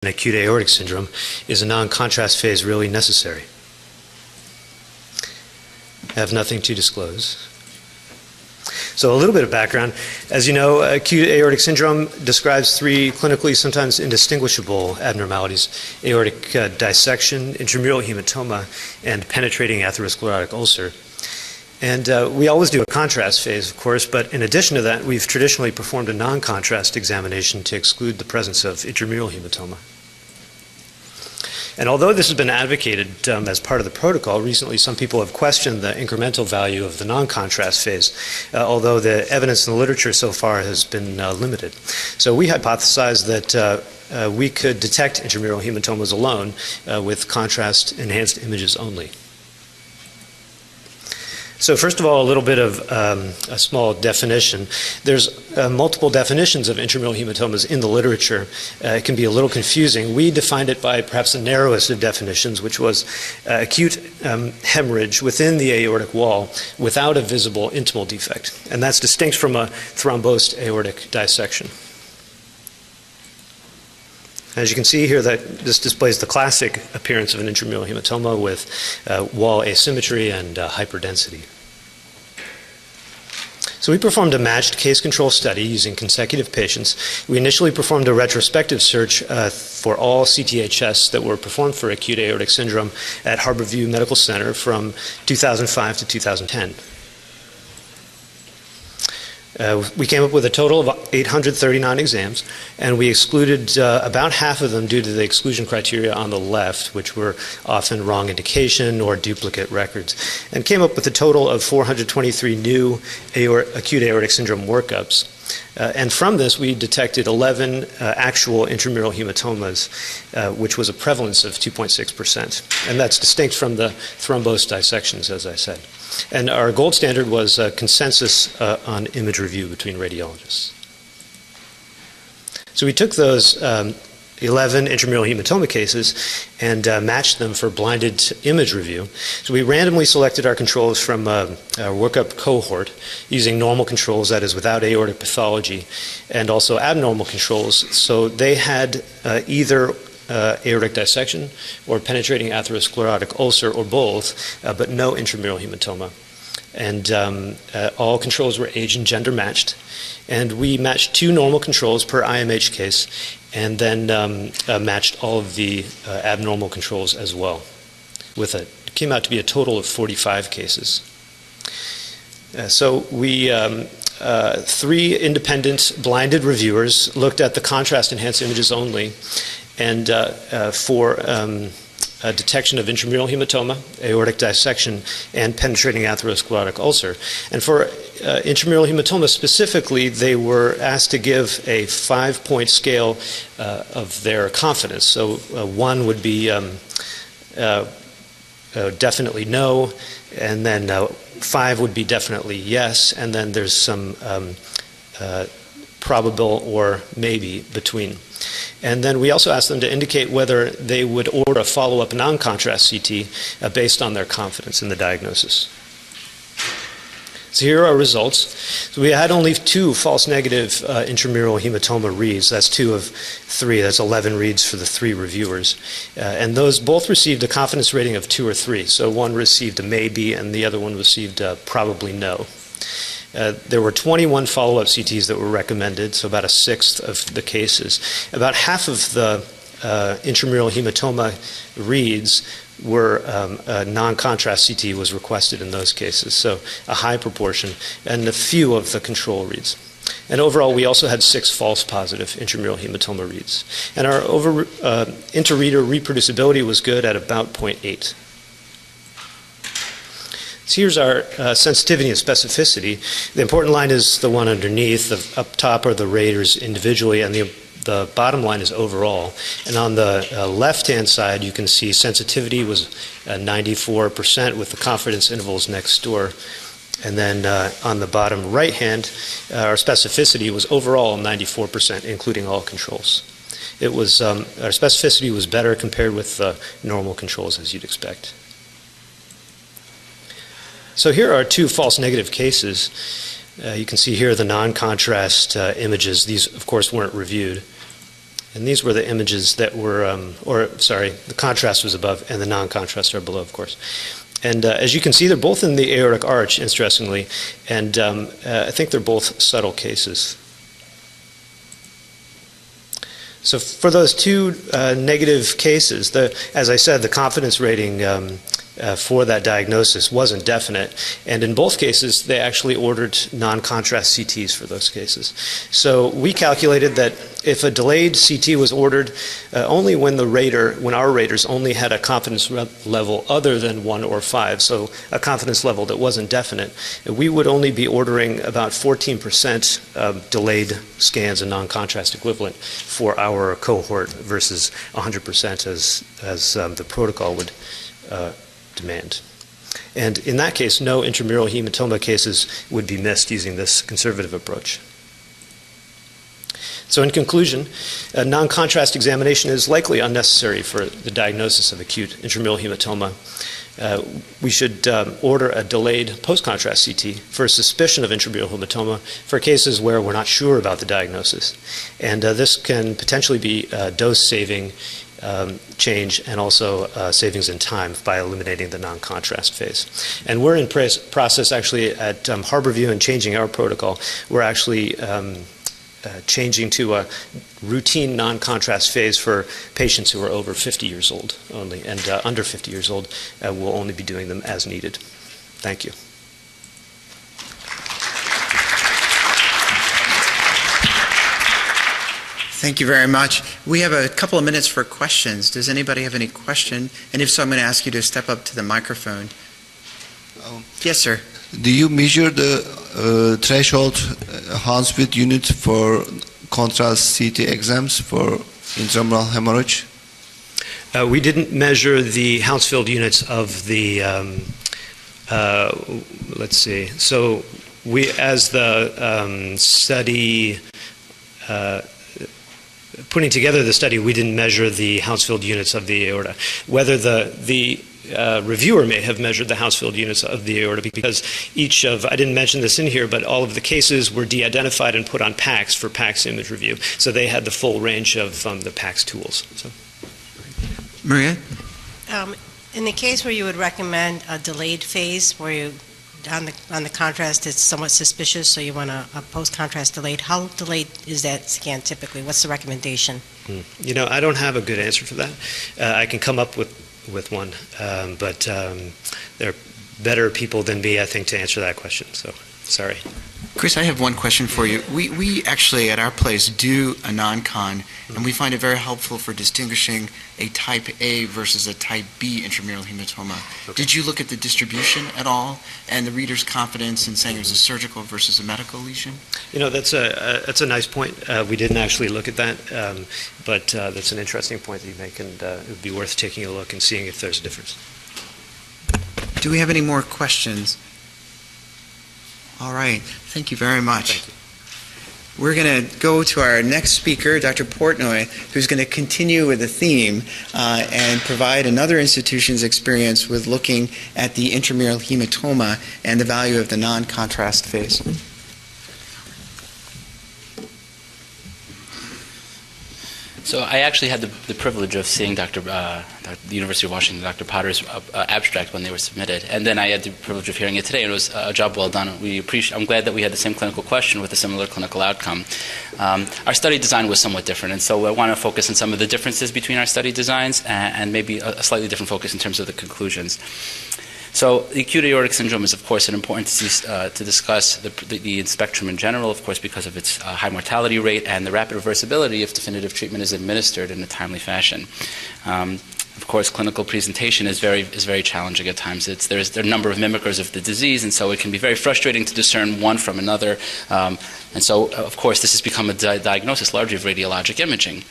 acute aortic syndrome, is a non-contrast phase really necessary? I have nothing to disclose. So a little bit of background. As you know, acute aortic syndrome describes three clinically sometimes indistinguishable abnormalities: aortic dissection, intramural hematoma, and penetrating atherosclerotic ulcer. And we always do a contrast phase, of course, but in addition to that, we've traditionally performed a non-contrast examination to exclude the presence of intramural hematoma. And although this has been advocated as part of the protocol, recently some people have questioned the incremental value of the non-contrast phase, although the evidence in the literature so far has been limited. So we hypothesized that we could detect intramural hematomas alone with contrast-enhanced images only. So first of all, a little bit of a small definition. There's multiple definitions of intramural hematomas in the literature. It can be a little confusing. We defined it by perhaps the narrowest of definitions, which was acute hemorrhage within the aortic wall without a visible intimal defect. And that's distinct from a thrombosed aortic dissection. As you can see here, this displays the classic appearance of an intramural hematoma with wall asymmetry and hyperdensity. So we performed a matched case control study using consecutive patients. We initially performed a retrospective search for all CTHS that were performed for acute aortic syndrome at Harborview Medical Center from 2005 to 2010. We came up with a total of 839 exams, and we excluded about half of them due to the exclusion criteria on the left, which were often wrong indication or duplicate records, and came up with a total of 423 new acute aortic syndrome workups. And from this, we detected 11 actual intramural hematomas, which was a prevalence of 2.6%. And that's distinct from the thrombosed dissections, as I said. And our gold standard was consensus on image review between radiologists. So we took those 11 intramural hematoma cases and matched them for blinded image review. So we randomly selected our controls from our workup cohort using normal controls, that is without aortic pathology, and also abnormal controls. So they had either aortic dissection or penetrating atherosclerotic ulcer or both, but no intramural hematoma. And all controls were age and gender matched. And we matched 2 normal controls per IMH case, and then matched all of the abnormal controls as well. It came out to be a total of 45 cases. So we 3 independent blinded reviewers looked at the contrast-enhanced images only, and for detection of intramural hematoma, aortic dissection, and penetrating atherosclerotic ulcer. And for intramural hematoma specifically, they were asked to give a 5-point scale of their confidence. So 1 would be definitely no, and then 5 would be definitely yes, and then there's some probable or maybe between. And then we also asked them to indicate whether they would order a follow-up non-contrast CT based on their confidence in the diagnosis. So here are our results. So we had only 2 false negative intramural hematoma reads. That's 2 of 3. That's 11 reads for the 3 reviewers. And those both received a confidence rating of 2 or 3. So one received a maybe and the other one received a probably no. There were 21 follow-up CTs that were recommended, so about 1/6 of the cases. About half of the intramural hematoma reads were non-contrast CT was requested in those cases, so a high proportion, and a few of the control reads. And overall, we also had 6 false positive intramural hematoma reads. And our inter-reader reproducibility was good at about 0.8. So here's our sensitivity and specificity. The important line is the one underneath. The up top are the raters individually, and the bottom line is overall. And on the left-hand side, you can see sensitivity was 94% with the confidence intervals next door. And then on the bottom right-hand, our specificity was overall 94%, including all controls. It was our specificity was better compared with the normal controls, as you'd expect. So here are 2 false negative cases. You can see here the non-contrast images. These, of course, weren't reviewed. And these were the images that were, the contrast was above and the non-contrast are below, of course. And as you can see, they're both in the aortic arch, interestingly, and I think they're both subtle cases. So for those two negative cases, as I said, the confidence rating for that diagnosis wasn't definite, and in both cases they actually ordered non-contrast CTs for those cases. So we calculated that if a delayed CT was ordered only when our raters only had a confidence level other than 1 or 5, so a confidence level that wasn't definite, we would only be ordering about 14% delayed scans and non-contrast equivalent for our cohort versus 100% as the protocol would demand. And in that case, no intramural hematoma cases would be missed using this conservative approach. So in conclusion, a non-contrast examination is likely unnecessary for the diagnosis of acute intramural hematoma. We should order a delayed post-contrast CT for suspicion of intramural hematoma for cases where we're not sure about the diagnosis. And this can potentially be dose-saving change and also savings in time by eliminating the non-contrast phase. And we're in process actually at Harborview and changing our protocol. We're actually changing to a routine non-contrast phase for patients who are over 50 years old only, and under 50 years old we'll only be doing them as needed. Thank you. Thank you very much. We have a couple of minutes for questions. Does anybody have any question? And if so, I'm going to ask you to step up to the microphone. Yes, sir. Do you measure the threshold Hounsfield unit for contrast CT exams for intramural hemorrhage? We didn't measure the Hounsfield units of the, let's see, so we, as the study, putting together the study, we didn't measure the Hounsfield units of the aorta. Whether the reviewer may have measured the Hounsfield units of the aorta, because each of, I didn't mention this in here, but all of the cases were de-identified and put on PACS for PACS image review. So they had the full range of the PACS tools. So. Maria? In the case where you would recommend a delayed phase, where you, on the contrast, it's somewhat suspicious, so you want a post-contrast delayed, how delayed is that scan typically? What's the recommendation? You know, I don't have a good answer for that. I can come up with one, but there are better people than me, I think, to answer that question, so sorry. Chris, I have one question for you. We actually, at our place, do a non-con, and we find it very helpful for distinguishing a type A versus a type B intramural hematoma. Okay. Did you look at the distribution at all, and the reader's confidence in saying it was a surgical versus a medical lesion? You know, that's a nice point. We didn't actually look at that, but that's an interesting point that you make, and it would be worth taking a look and seeing if there's a difference. Do we have any more questions? All right. Thank you very much. Thank you. We're going to go to our next speaker, Dr. Portnoy, who's going to continue with the theme and provide another institution's experience with looking at the intramural hematoma and the value of the non-contrast phase. So I actually had the privilege of seeing the University of Washington, Dr. Potter's abstract when they were submitted, and then I had the privilege of hearing it today, and it was a job well done. I'm glad that we had the same clinical question with a similar clinical outcome. Our study design was somewhat different, and so I want to focus on some of the differences between our study designs and maybe a slightly different focus in terms of the conclusions. So the acute aortic syndrome is, of course, an important disease to discuss the spectrum in general, of course, because of its high mortality rate and the rapid reversibility if definitive treatment is administered in a timely fashion. Of course, clinical presentation is very challenging at times. There are a number of mimickers of the disease, and so it can be very frustrating to discern one from another. And so, of course, this has become a diagnosis largely of radiologic imaging.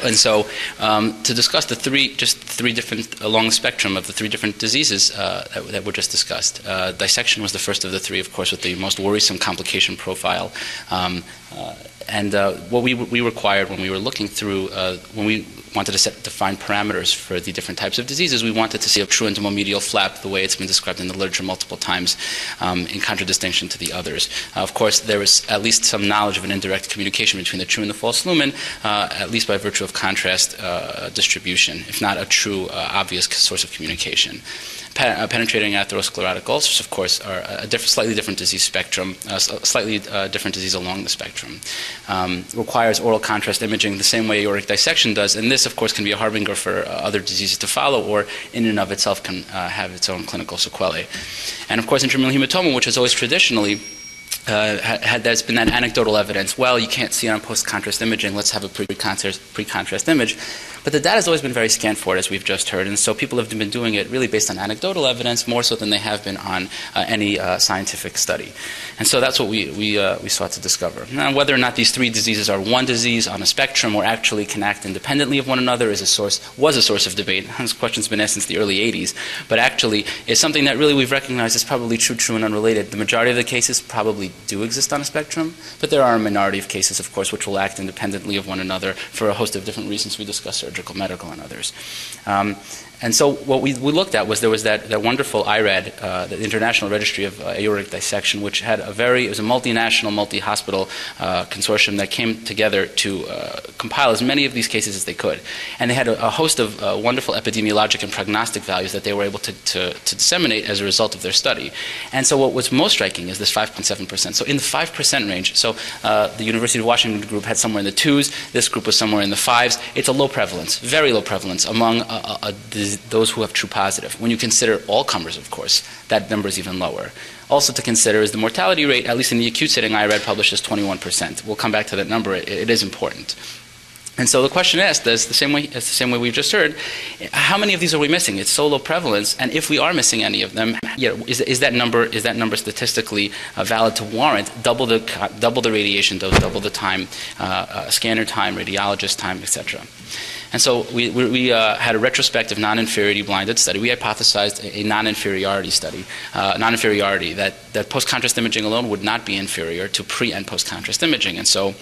And so, to discuss the three different along the spectrum of the three different diseases that were just discussed, dissection was the first of the three, of course, with the most worrisome complication profile. And what we required when we were looking through, when we wanted to define parameters for the different types of diseases, we wanted to see a true endomomedial flap the way it's been described in the literature multiple times in contradistinction to the others. Of course, there was at least some knowledge of an indirect communication between the true and the false lumen, at least by virtue of contrast distribution, if not a true obvious source of communication. Penetrating atherosclerotic ulcers, of course, are a slightly different disease spectrum, slightly different disease along the spectrum. Requires oral contrast imaging the same way aortic dissection does, and this, of course, can be a harbinger for other diseases to follow, or in and of itself can have its own clinical sequelae. And, of course, intramural hematoma, which has always traditionally there's been that anecdotal evidence, well, you can't see it on post-contrast imaging, let's have a pre-contrast image. But the data has always been very scant for it, as we've just heard, and so people have been doing it really based on anecdotal evidence, more so than they have been on any scientific study. And so that's what we sought to discover. Now, whether or not these three diseases are one disease on a spectrum or actually can act independently of one another was a source of debate. This question's been asked since the early 80s, but actually is something that really we've recognized is probably true, and unrelated. The majority of the cases probably do exist on a spectrum, but there are a minority of cases, of course, which will act independently of one another for a host of different reasons we discussed, surgical, medical, and others. And so what we looked at was there was that wonderful IRAD, the International Registry of Aortic Dissection, which had it was a multinational, multi-hospital consortium that came together to compile as many of these cases as they could. And they had a host of wonderful epidemiologic and prognostic values that they were able to disseminate as a result of their study. And so what was most striking is this 5.7%. So in the 5% range, so the University of Washington group had somewhere in the 2s, this group was somewhere in the 5s. It's a low prevalence, very low prevalence among those who have true positive. When you consider all comers, of course, that number is even lower. Also to consider is the mortality rate, at least in the acute setting, IRAD publishes 21%. We'll come back to that number. It is important. And so the question asked is the same way we've just heard. How many of these are we missing? It's so low prevalence, and if we are missing any of them, is that number statistically valid to warrant double the radiation dose, double the time, scanner time, radiologist time, etc. And so we had a retrospective non-inferiority blinded study. We hypothesized a non-inferiority study, that post-contrast imaging alone would not be inferior to pre- and post-contrast imaging. And so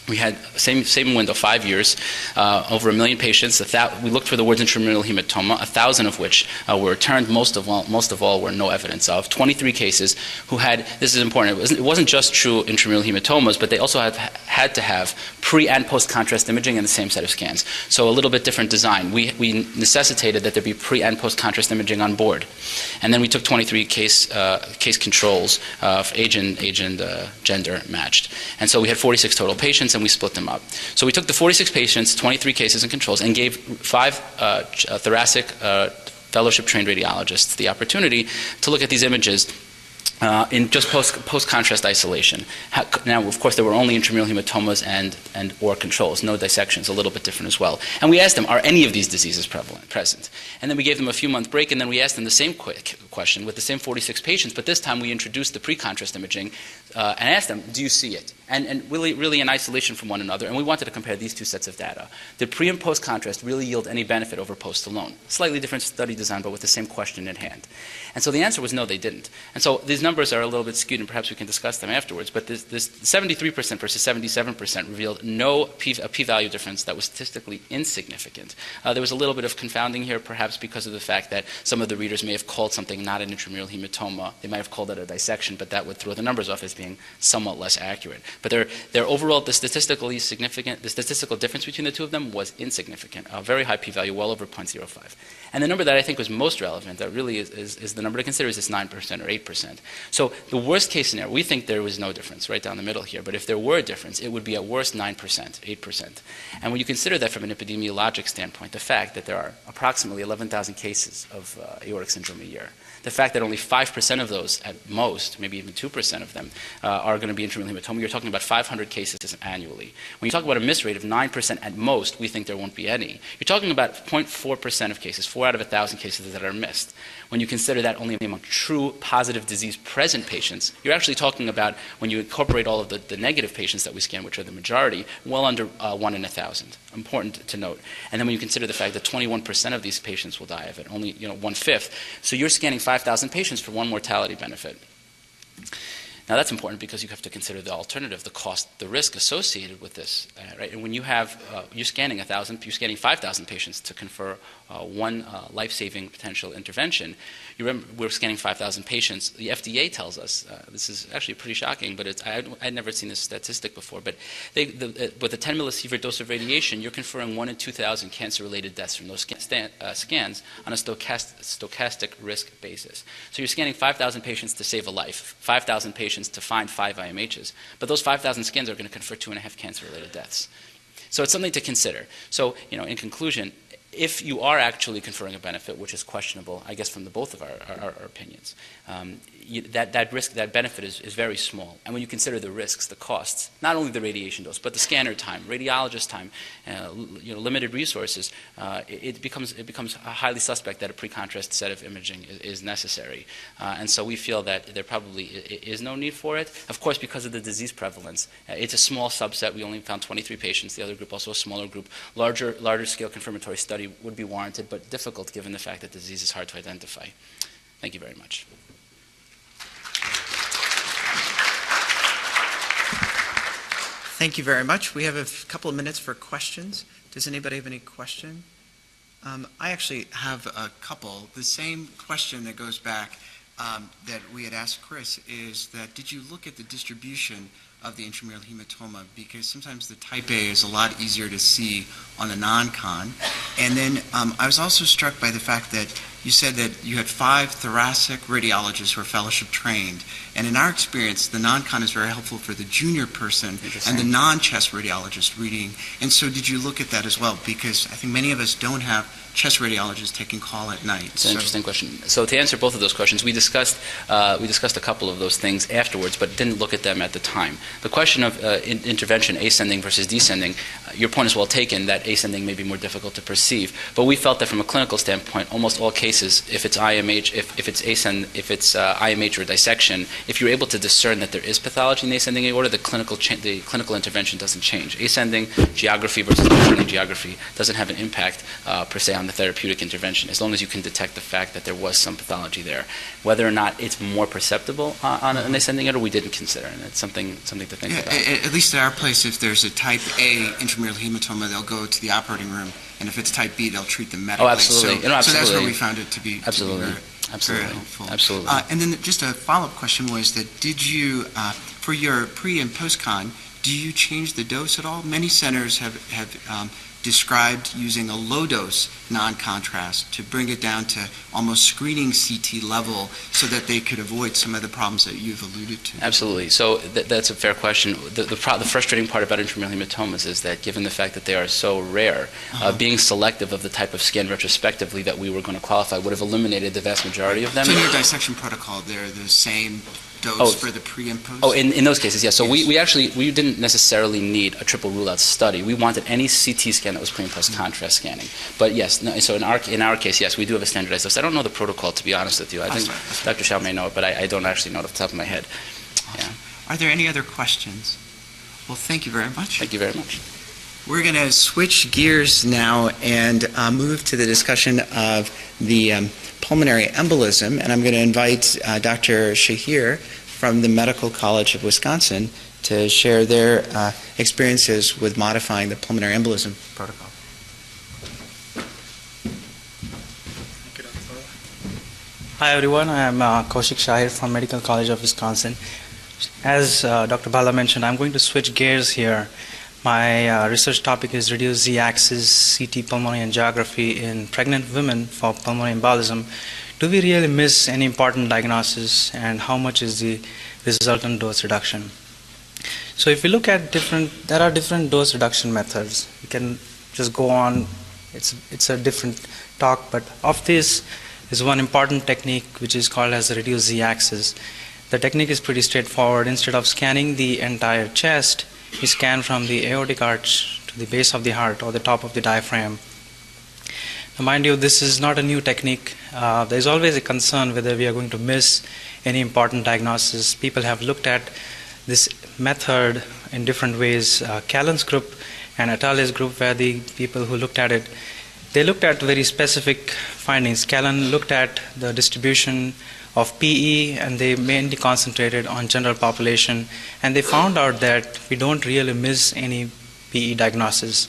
we had same window, 5 years, over 1 million patients. We looked for the words intramural hematoma, 1,000 of which were returned. Most of all were no evidence of. 23 cases who had, this is important, it wasn't just true intramural hematomas, but they also had to have pre- and post-contrast imaging in the same set of scans. So a little bit different design. We necessitated that there be pre- and post-contrast imaging on board. And then we took 23 case controls, age and gender matched. And so we had 46 total patients, and we split them up. So we took the 46 patients, 23 cases and controls, and gave 5 thoracic fellowship-trained radiologists the opportunity to look at these images in just post-contrast isolation. Now, of course, there were only intramural hematomas and or controls, no dissections, a little bit different as well. And we asked them, are any of these diseases present? And then we gave them a few-month break, and then we asked them the same question with the same 46 patients, but this time we introduced the pre-contrast imaging and asked them, do you see it? And really in isolation from one another, and we wanted to compare these two sets of data. Did pre- and post-contrast really yield any benefit over post alone? Slightly different study design, but with the same question at hand. And so the answer was no, they didn't. And so these numbers are a little bit skewed, and perhaps we can discuss them afterwards, but this 73% versus 77% revealed a p-value difference that was statistically insignificant. There was a little bit of confounding here, perhaps because of the fact that some of the readers may have called something not an intramural hematoma. They might have called it a dissection, but that would throw the numbers off as being somewhat less accurate. But their overall, the statistical difference between the two of them was insignificant. A very high p-value, well over 0.05. And the number that I think was most relevant, that really is the number to consider, is this 9% or 8%. So the worst case scenario, we think there was no difference right down the middle here, but if there were a difference, it would be at worst 9%, 8%. And when you consider that from an epidemiologic standpoint, the fact that there are approximately 11,000 cases of aortic syndrome a year, the fact that only 5% of those at most, maybe even 2% of them, are going to be intramural hematoma, you're talking about 500 cases annually. When you talk about a miss rate of 9% at most, we think there won't be any. You're talking about 0.4% of cases, 4 out of 1,000 cases that are missed. When you consider that only among true positive disease present patients, you're actually talking about, when you incorporate all of the negative patients that we scan, which are the majority, well under 1 in 1,000. Important to note. And then when you consider the fact that 21% of these patients will die of it, only 1/5. So you're scanning 5,000 patients for one mortality benefit. Now that's important because you have to consider the alternative, the cost, the risk associated with this, right? And when you have, you're scanning 5,000 patients to confer one life-saving potential intervention. You remember, we're scanning 5,000 patients. The FDA tells us, this is actually pretty shocking, but I'd never seen this statistic before, but with a 10 millisievert dose of radiation, you're conferring 1 in 2,000 cancer-related deaths from those scans on a stochastic risk basis. So you're scanning 5,000 patients to save a life, 5,000 patients to find 5 IMHs, but those 5,000 scans are going to confer 2.5 cancer-related deaths. So it's something to consider. So, in conclusion, if you are actually conferring a benefit, which is questionable, I guess, from both of our opinions, that risk, that benefit is very small. And when you consider the risks, the costs, not only the radiation dose, but the scanner time, radiologist time, limited resources, it becomes highly suspect that a pre-contrast set of imaging is necessary. And so we feel that there probably is no need for it. Of course, because of the disease prevalence, it's a small subset. We only found 23 patients. The other group, also a smaller group. Larger scale confirmatory study would be warranted, but difficult given the fact that the disease is hard to identify. Thank you very much. Thank you very much. We have a couple of minutes for questions. Does anybody have any question? I actually have a couple. The same question that goes back that we had asked Chris is that did you look at the distribution of the intramural hematoma? Because sometimes the type A is a lot easier to see on the non-con. And then I was also struck by the fact that you said that you had 5 thoracic radiologists who are fellowship trained. And in our experience, the non-con is very helpful for the junior person and the non-chest radiologist reading. And so did you look at that as well? Because I think many of us don't have chest radiologists taking call at night. It's an interesting question. So to answer both of those questions, we discussed a couple of those things afterwards, but didn't look at them at the time. The question of intervention, ascending versus descending, your point is well taken that ascending may be more difficult to perceive, but we felt that from a clinical standpoint, almost all cases, if it's IMH, if it's IMH or dissection, if you're able to discern that there is pathology in the ascending aorta, the clinical intervention doesn't change. Ascending geography versus descending geography doesn't have an impact per se on the therapeutic intervention, as long as you can detect the fact that there was some pathology there. Whether or not it's more perceptible on an ascending aorta, we didn't consider, and it's something to think about. At least at our place, if there's a type A intramural hematoma, they'll go to the operating room, and if it's type B, they'll treat them medically. Oh, absolutely. So that's where we found it to be absolutely. Very helpful. Absolutely. And then just a follow-up question was that did you, for your pre- and post-con, do you change the dose at all? Many centers have described using a low-dose non-contrast to bring it down to almost screening CT level so that they could avoid some of the problems that you've alluded to. Absolutely. So that's a fair question. The frustrating part about intramural hematomas is that given the fact that they are so rare, being selective of the type of scan retrospectively that we were going to qualify would have eliminated the vast majority of them. So in your dissection protocol, they're the same dose for the pre and post? Oh, in those cases, yes. So yes. we didn't necessarily need a triple rule-out study. We wanted any CT scan that was pre and post contrast scanning. But yes, so in our case, yes, we do have a standardized dose. I don't know the protocol, to be honest with you. I think Dr. Shao may know it, but I don't actually know it off the top of my head. Awesome. Yeah. Are there any other questions? Well, thank you very much. Thank you very much. We're going to switch gears now and move to the discussion of the pulmonary embolism, and I'm going to invite Dr. Shahir from the Medical College of Wisconsin to share their experiences with modifying the pulmonary embolism protocol. Hi everyone, I am Kaushik Shahir from Medical College of Wisconsin. As Dr. Bala mentioned, I'm going to switch gears here. My research topic is reduced Z-axis CT pulmonary angiography in pregnant women for pulmonary embolism. Do we really miss any important diagnosis, and how much is the resultant dose reduction? So if we look at there are different dose reduction methods. We can just go on, it's a different talk, but of this is one important technique which is called as the reduced Z-axis. The technique is pretty straightforward. Instead of scanning the entire chest, we scan from the aortic arch to the base of the heart or the top of the diaphragm. Now, mind you, this is not a new technique. There's always a concern whether we are going to miss any important diagnosis. People have looked at this method in different ways. Callan's group and Atale's group were the people who looked at it. They looked at very specific findings. Callan looked at the distribution of PE, and they mainly concentrated on general population, and they found out that we don't really miss any PE diagnosis.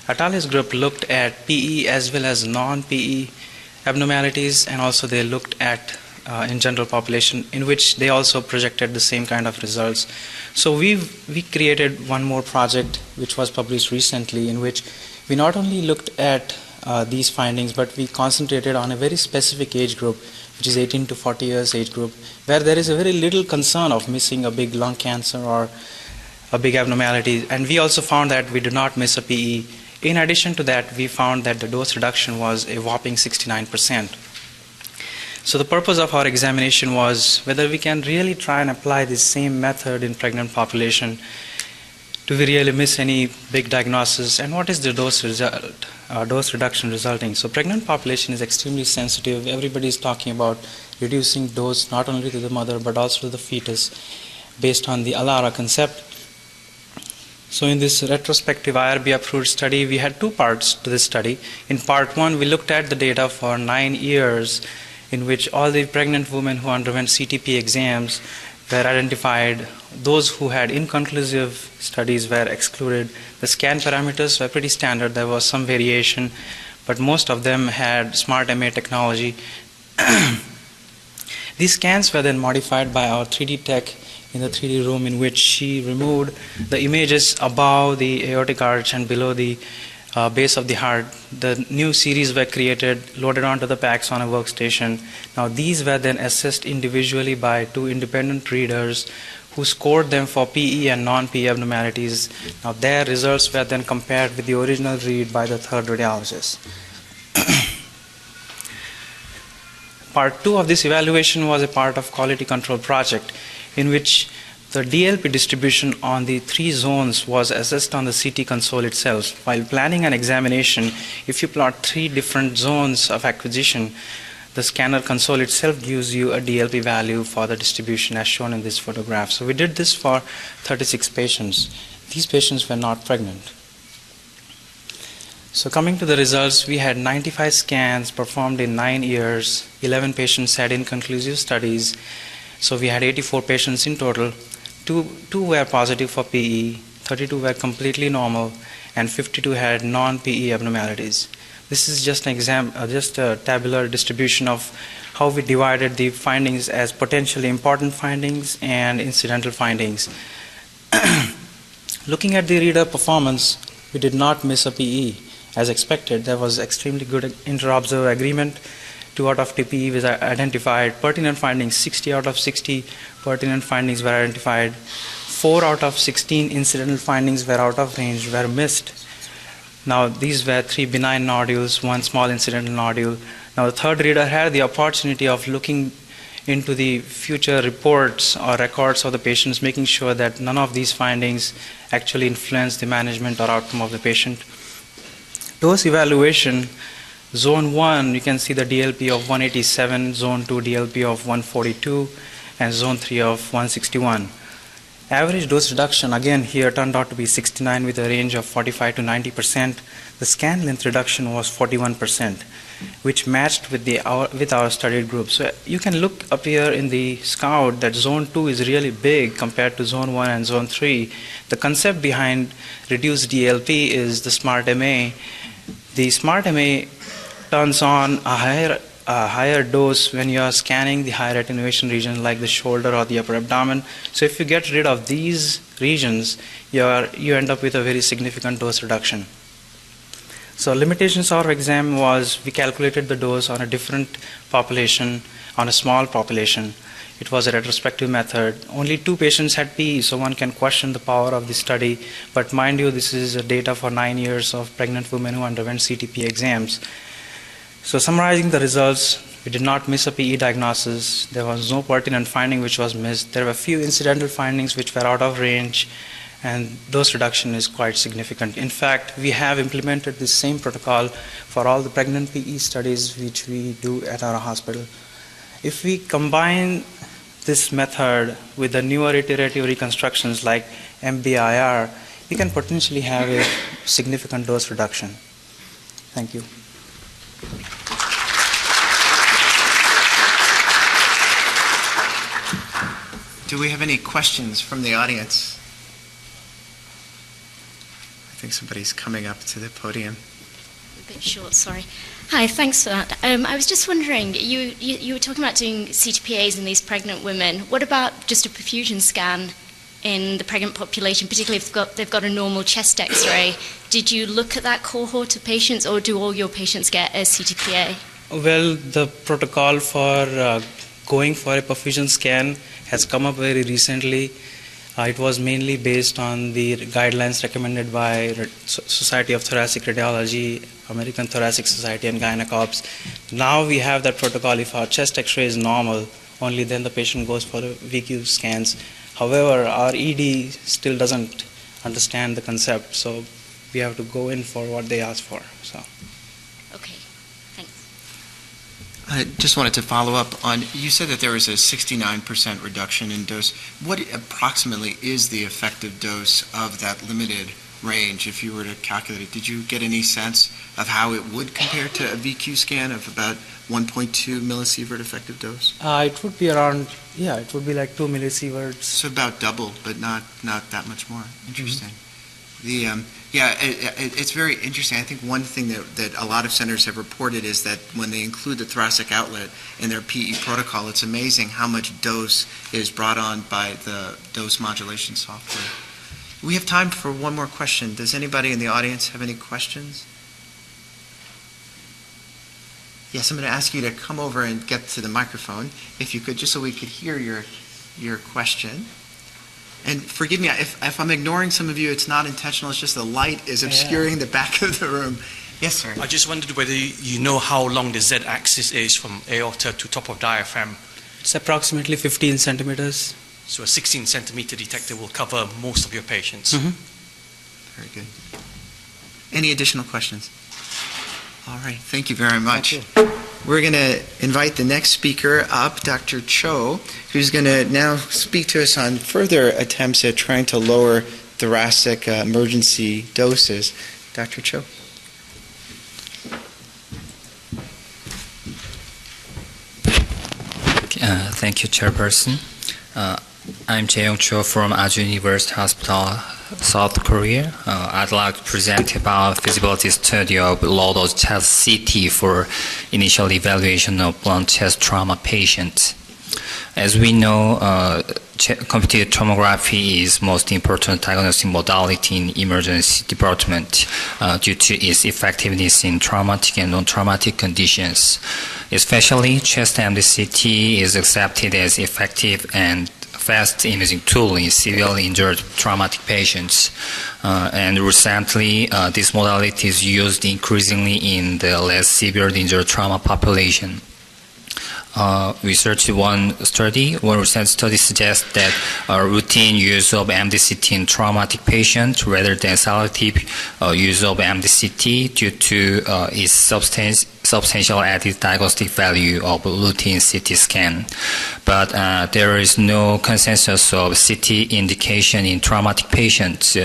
Atalia's group looked at PE as well as non-PE abnormalities, and also they looked at in general population, in which they also projected the same kind of results. So we created one more project which was published recently, in which we not only looked at these findings, but we concentrated on a very specific age group, which is 18 to 40 years age group, where there is a very little concern of missing a big lung cancer or a big abnormality. And we also found that we did not miss a PE. In addition to that, we found that the dose reduction was a whopping 69%. So the purpose of our examination was whether we can really try and apply this same method in pregnant population. Do we really miss any big diagnosis, and what is the dose reduction resulting? So pregnant population is extremely sensitive. Everybody is talking about reducing dose not only to the mother but also to the fetus based on the ALARA concept. So in this retrospective IRB approved study, we had two parts to this study. In part one, we looked at the data for 9 years, in which all the pregnant women who underwent CTP exams were identified. Those who had inconclusive studies were excluded. The scan parameters were pretty standard. There was some variation, but most of them had smart MA technology. These scans were then modified by our 3D tech in the 3D room, in which she removed the images above the aortic arch and below the base of the heart. The new series were created, loaded onto the PACS on a workstation. Now these were then assessed individually by two independent readers who scored them for PE and non-PE abnormalities. Now their results were then compared with the original read by the third radiologist. Part two of this evaluation was a part of quality control project, in which the DLP distribution on the 3 zones was assessed on the CT console itself. While planning an examination, if you plot 3 different zones of acquisition, the scanner console itself gives you a DLP value for the distribution as shown in this photograph. So we did this for 36 patients. These patients were not pregnant. So coming to the results, we had 95 scans performed in 9 years. 11 patients had inconclusive studies. So we had 84 patients in total. Two were positive for PE, 32 were completely normal, and 52 had non-PE abnormalities. This is just an just a tabular distribution of how we divided the findings as potentially important findings and incidental findings. Looking at the reader performance, we did not miss a PE. As expected, there was extremely good inter-observer agreement. 2 out of 2 PE was identified. Pertinent findings, 60 out of 60 pertinent findings were identified. 4 out of 16 incidental findings were out of range, were missed. Now these were 3 benign nodules, 1 small incidental nodule. Now the third reader had the opportunity of looking into the future reports or records of the patients, making sure that none of these findings actually influence the management or outcome of the patient. Dose evaluation, zone 1, you can see the DLP of 187, zone 2 DLP of 142, and zone 3 of 161. Average dose reduction, again here, turned out to be 69 with a range of 45 to 90%. The scan length reduction was 41%, which matched with our studied group. So you can look up here in the scout that zone 2 is really big compared to zone 1 and zone 3. The concept behind reduced DLP is the smart MA. The smart MA turns on a higher dose when you are scanning the higher attenuation region like the shoulder or the upper abdomen. So if you get rid of these regions, you end up with a very significant dose reduction. So limitations of our exam was we calculated the dose on a different population, on a small population. It was a retrospective method. Only 2 patients had PE, so one can question the power of the study. But mind you, this is data for 9 years of pregnant women who underwent CTP exams. So summarizing the results, we did not miss a PE diagnosis. There was no pertinent finding which was missed. There were few incidental findings which were out of range, and dose reduction is quite significant. In fact, we have implemented this same protocol for all the pregnant PE studies which we do at our hospital. If we combine this method with the newer iterative reconstructions like MBIR, we can potentially have a significant dose reduction. Thank you. Do we have any questions from the audience? I think somebody's coming up to the podium. A bit short, sorry. Hi, thanks for that. I was just wondering, you were talking about doing CTPAs in these pregnant women. What about just a perfusion scan in the pregnant population, particularly if they've got a normal chest X-ray? Did you look at that cohort of patients, or do all your patients get a CTPA? Well, the protocol for going for a perfusion scan has come up very recently. It was mainly based on the guidelines recommended by Society of Thoracic Radiology, American Thoracic Society, and Gynecops. Now we have that protocol. If our chest X-ray is normal, only then the patient goes for the VQ scans. However, our ED still doesn't understand the concept, so we have to go in for what they ask for. So. Okay, thanks. I just wanted to follow up on, you said that there was a 69% reduction in dose. What approximately is the effective dose of that limited range, if you were to calculate it? Did you get any sense of how it would compare to a VQ scan of about 1.2 millisievert effective dose? It would be around, it would be like 2 millisieverts. So about double, but not that much more. Interesting. Mm-hmm. It's very interesting. I think one thing that a lot of centers have reported is that when they include the thoracic outlet in their PE protocol, it's amazing how much dose is brought on by the dose modulation software. We have time for one more question. Does anybody in the audience have any questions? Yes, I'm going to ask you to come over and get to the microphone, if you could, just so we could hear your question. And forgive me, if I'm ignoring some of you, it's not intentional, it's just the light is obscuring the back of the room. Yes, sir. I just wondered whether you know how long the Z-axis is from aorta to top of diaphragm. It's approximately 15 centimeters. So a 16-centimeter detector will cover most of your patients. Mm-hmm. Very good. Any additional questions? All right, thank you very much. Thank you. We're going to invite the next speaker up, Dr. Cho, who's going to now speak to us on further attempts at trying to lower thoracic emergency doses. Dr. Cho. Thank you, Chairperson. I'm Jae-young Cho from Aju University Hospital, South Korea. I'd like to present about feasibility study of low-dose chest CT for initial evaluation of blunt chest trauma patients. As we know, computed tomography is most important diagnostic modality in emergency department due to its effectiveness in traumatic and non-traumatic conditions. Especially, chest MDCT is accepted as effective and fast imaging tool in severely injured traumatic patients. And recently, this modality is used increasingly in the less severe injured trauma population. Research one recent study suggests that routine use of MDCT in traumatic patients rather than selective use of MDCT due to its substantial added diagnostic value of routine CT scan. But there is no consensus of CT indication in traumatic patients.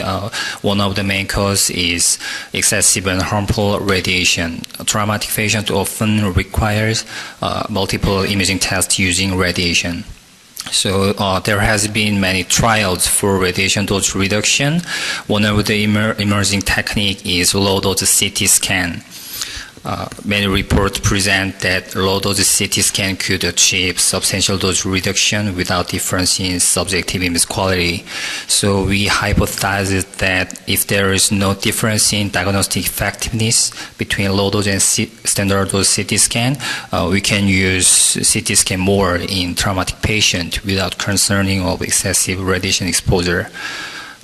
One of the main causes is excessive and harmful radiation. A traumatic patient often requires multiple imaging tests using radiation. So there has been many trials for radiation dose reduction. One of the emerging technique is low-dose CT scan. Many reports present that low-dose CT scan could achieve substantial dose reduction without difference in subjective image quality. So we hypothesized that if there is no difference in diagnostic effectiveness between low-dose and standard dose CT scan, we can use CT scan more in traumatic patients without concerning of excessive radiation exposure.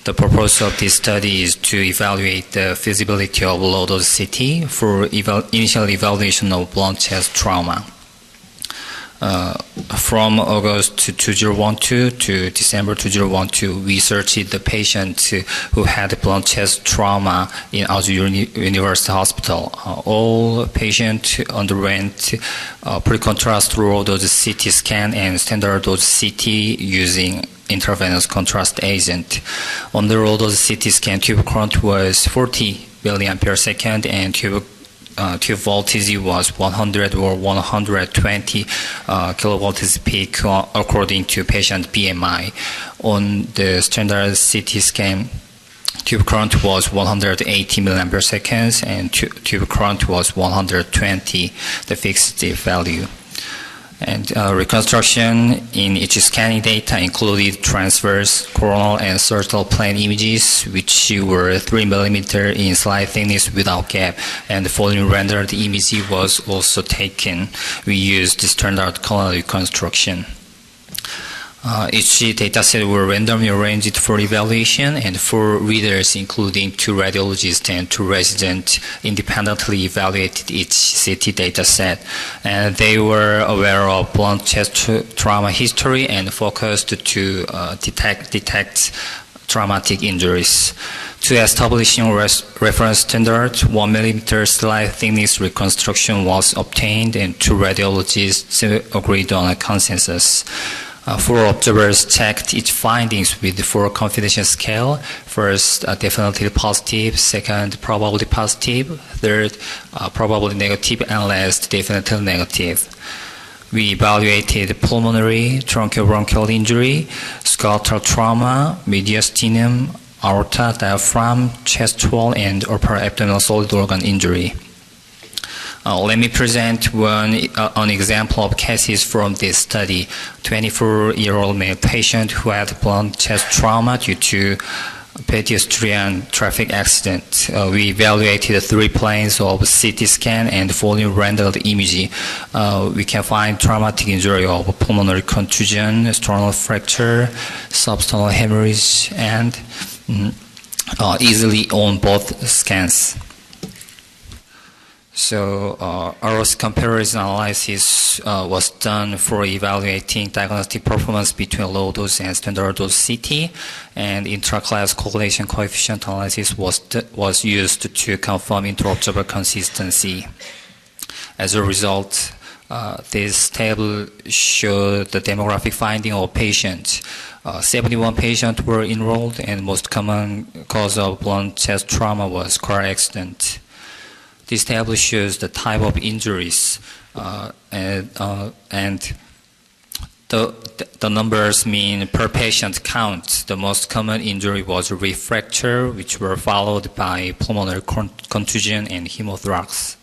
The purpose of this study is to evaluate the feasibility of low-dose CT for initial evaluation of blunt chest trauma. From August 2012 to December 2012, we searched the patients who had blunt chest trauma in Aju University Hospital. All patients underwent pre-contrast low-dose CT scan and standard dose CT using intravenous contrast agent. On the low-dose CT scan, tube current was 40 milliampere second and tube tube voltage was 100 or 120 kilovolts peak according to patient BMI. On the standard CT scan, tube current was 180 milliampere seconds and tube current was 120, the fixed value. And reconstruction in each scanning data included transverse, coronal, and sagittal plane images, which were 3 mm in slide thickness without gap, and the volume rendered image was also taken. We used standard color reconstruction. Each dataset were randomly arranged for evaluation, and 4 readers, including 2 radiologists and 2 residents, independently evaluated each CT dataset. And they were aware of blunt chest trauma history and focused to detect traumatic injuries. To establishing reference standard, 1 mm slide thickness reconstruction was obtained, and 2 radiologists agreed on a consensus. 4 observers checked each findings with 4 confidential scale. First, definitely positive. Second, probably positive. Third, probably negative. And last, definitely negative. We evaluated pulmonary, tracheobronchial injury, skeletal trauma, mediastinum, aorta, diaphragm, chest wall, and upper abdominal solid organ injury. Let me present an example of cases from this study. 24-year-old male patient who had blunt chest trauma due to pedestrian traffic accident. We evaluated 3 planes of CT scan and volume rendered image. We can find traumatic injury of pulmonary contusion, sternal fracture, substernal hemorrhage, and easily on both scans. So ROS comparison analysis was done for evaluating diagnostic performance between low dose and standard dose CT, and intra-class correlation coefficient analysis was used to confirm inter-observer consistency. As a result, this table showed the demographic finding of patients. 71 patients were enrolled, and most common cause of blunt chest trauma was car accident. This table shows the type of injuries, and the numbers mean per patient count. The most common injury was rib fracture, which were followed by pulmonary contusion and hemothorax.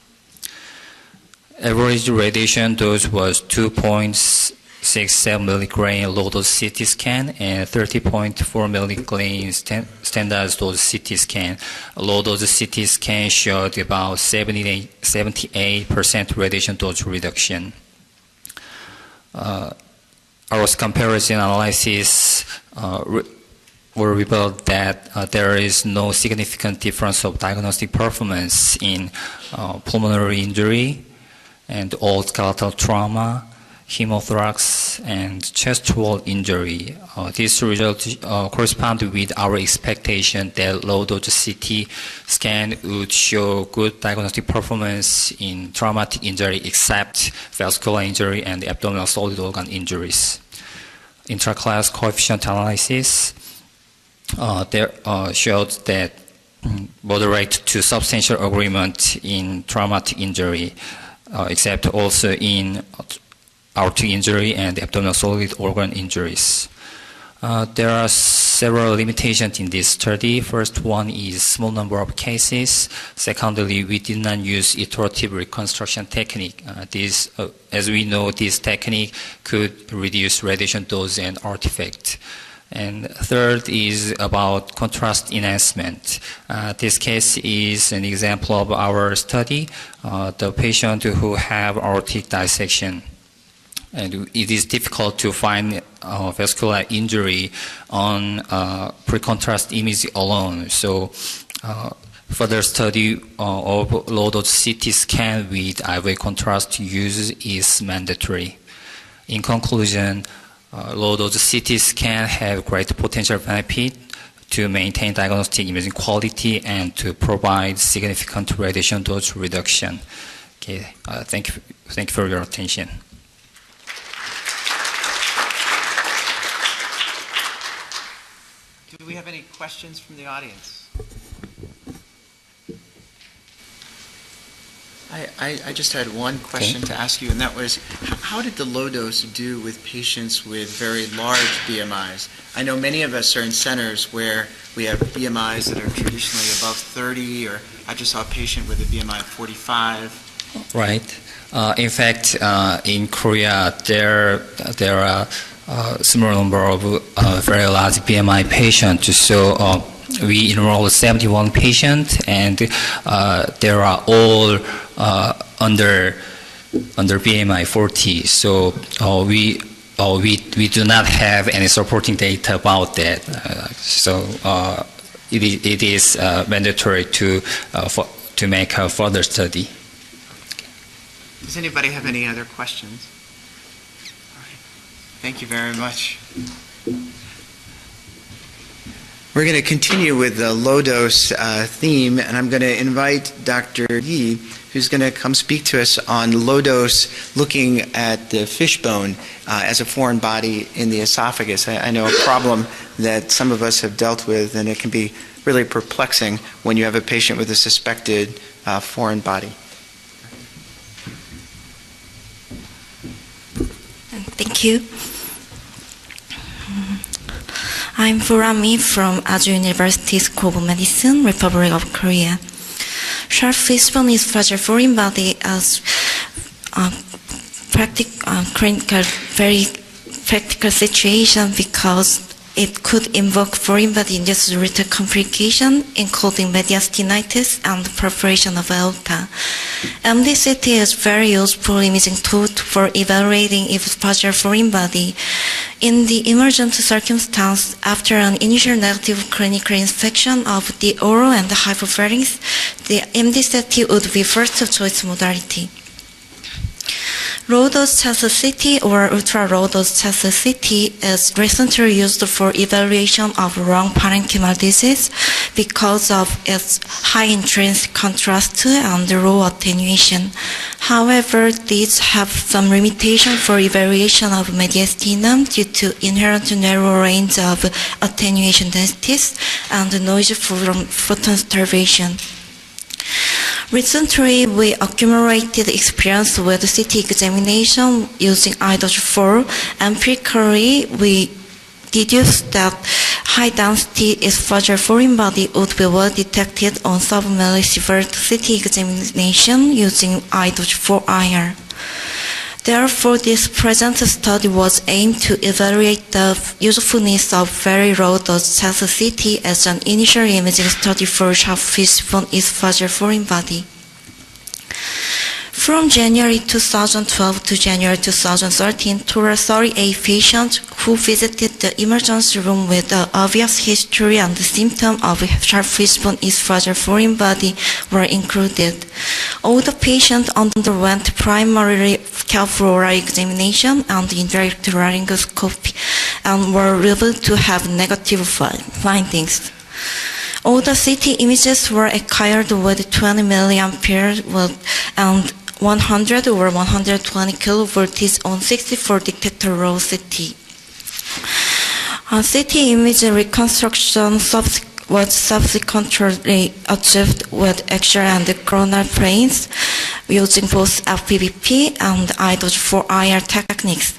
Average radiation dose was 2.67 milligram low dose CT scan and 30.4 milligram standard dose CT scan. Low dose CT scan showed about 78% radiation dose reduction. Our comparison analysis were revealed that there is no significant difference of diagnostic performance in pulmonary injury and all skeletal trauma, hemothorax, and chest wall injury. This result correspond with our expectation that low-dose CT scan would show good diagnostic performance in traumatic injury except vascular injury and abdominal solid organ injuries. Intra-class coefficient analysis showed that moderate to substantial agreement in traumatic injury, except also in aortic injury and abdominal solid organ injuries. There are several limitations in this study. First one is small number of cases. Secondly, we did not use iterative reconstruction technique. As we know, this technique could reduce radiation dose and artifact. And third is about contrast enhancement. This case is an example of our study. The patient who have aortic dissection. And it is difficult to find vascular injury on pre-contrast image alone. So further study of low-dose CT scan with IV contrast use is mandatory. In conclusion, low-dose CT scan have great potential benefit to maintain diagnostic imaging quality and to provide significant radiation dose reduction. Okay, thank you for your attention. Do we have any questions from the audience? I just had one question to ask you, and that was, how did the low dose do with patients with very large BMIs? I know many of us are in centers where we have BMIs that are traditionally above 30, or I just saw a patient with a BMI of 45. Right. In fact, in Korea, there are a small number of very large BMI patients. So we enrolled 71 patients, and they are all under BMI 40. So we do not have any supporting data about that. So it is mandatory to make a further study. Does anybody have any other questions? All right. Thank you very much. We're going to continue with the low-dose theme, and I'm going to invite Dr. Yi, who's going to come speak to us on low-dose, looking at the fishbone as a foreign body in the esophagus. I know a problem that some of us have dealt with, and it can be really perplexing when you have a patient with a suspected foreign body. Thank you. I'm Furami from Aju University School of Medicine, Republic of Korea. Sharp fishbone is fragile foreign body as very practical situation because it could invoke foreign body-induced related complication, including mediastinitis and perforation of aorta. MDCT is very useful imaging tool for evaluating if fragile foreign body. In the emergent circumstance, after an initial negative clinical inspection of the oral and the hypopharynx, the MDCT would be first choice modality. Low-dose chest CT or ultra-low-dose chest CT is recently used for evaluation of lung parenchymal disease because of its high intrinsic contrast and low attenuation. However, these have some limitation for evaluation of mediastinum due to inherent narrow range of attenuation densities and noise from photon starvation. Recently, we accumulated experience with CT examination using I-4. Empirically, we deduced that high density is fragile foreign body would be well detected on sub-millisievert CT examination using I-4 IR. Therefore, this present study was aimed to evaluate the usefulness of very low-dose chest CT as an initial imaging study for sharp fishbone is fragile foreign body. From January 2012 to January 2013, there were 38 patients who visited the emergency room with an obvious history and the symptom of sharp fishbone is fragile foreign body were included. All the patients underwent primarily careful oral examination and indirect laryngoscopy and were revealed to have negative findings. All the CT images were acquired with 20 milliampere and 100 or 120 kilovolts on 64 detector row CT. CT image reconstruction was subsequently achieved with X-ray and coronal planes using both FPBP and I-4 IR techniques.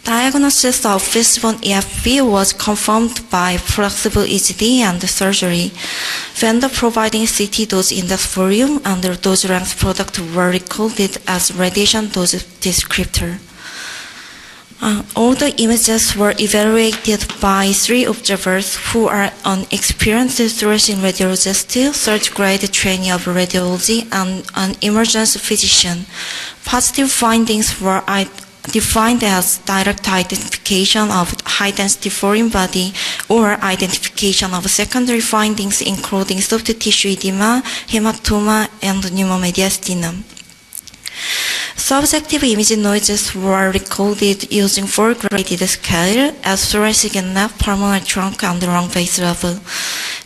Diagnosis of fishbone EFB was confirmed by flexible EGD and surgery. Vendor providing CT dose index volume and dose length product were recorded as radiation dose descriptor. All the images were evaluated by 3 observers who are experienced thrashing radiologist, third grade trainee of radiology, and an emergency physician. Positive findings were defined as direct identification of high-density foreign body or identification of secondary findings including soft tissue edema, hematoma, and pneumomediastinum. Subjective image noises were recorded using 4-graded scale as thoracic and left pulmonary trunk and lung base level.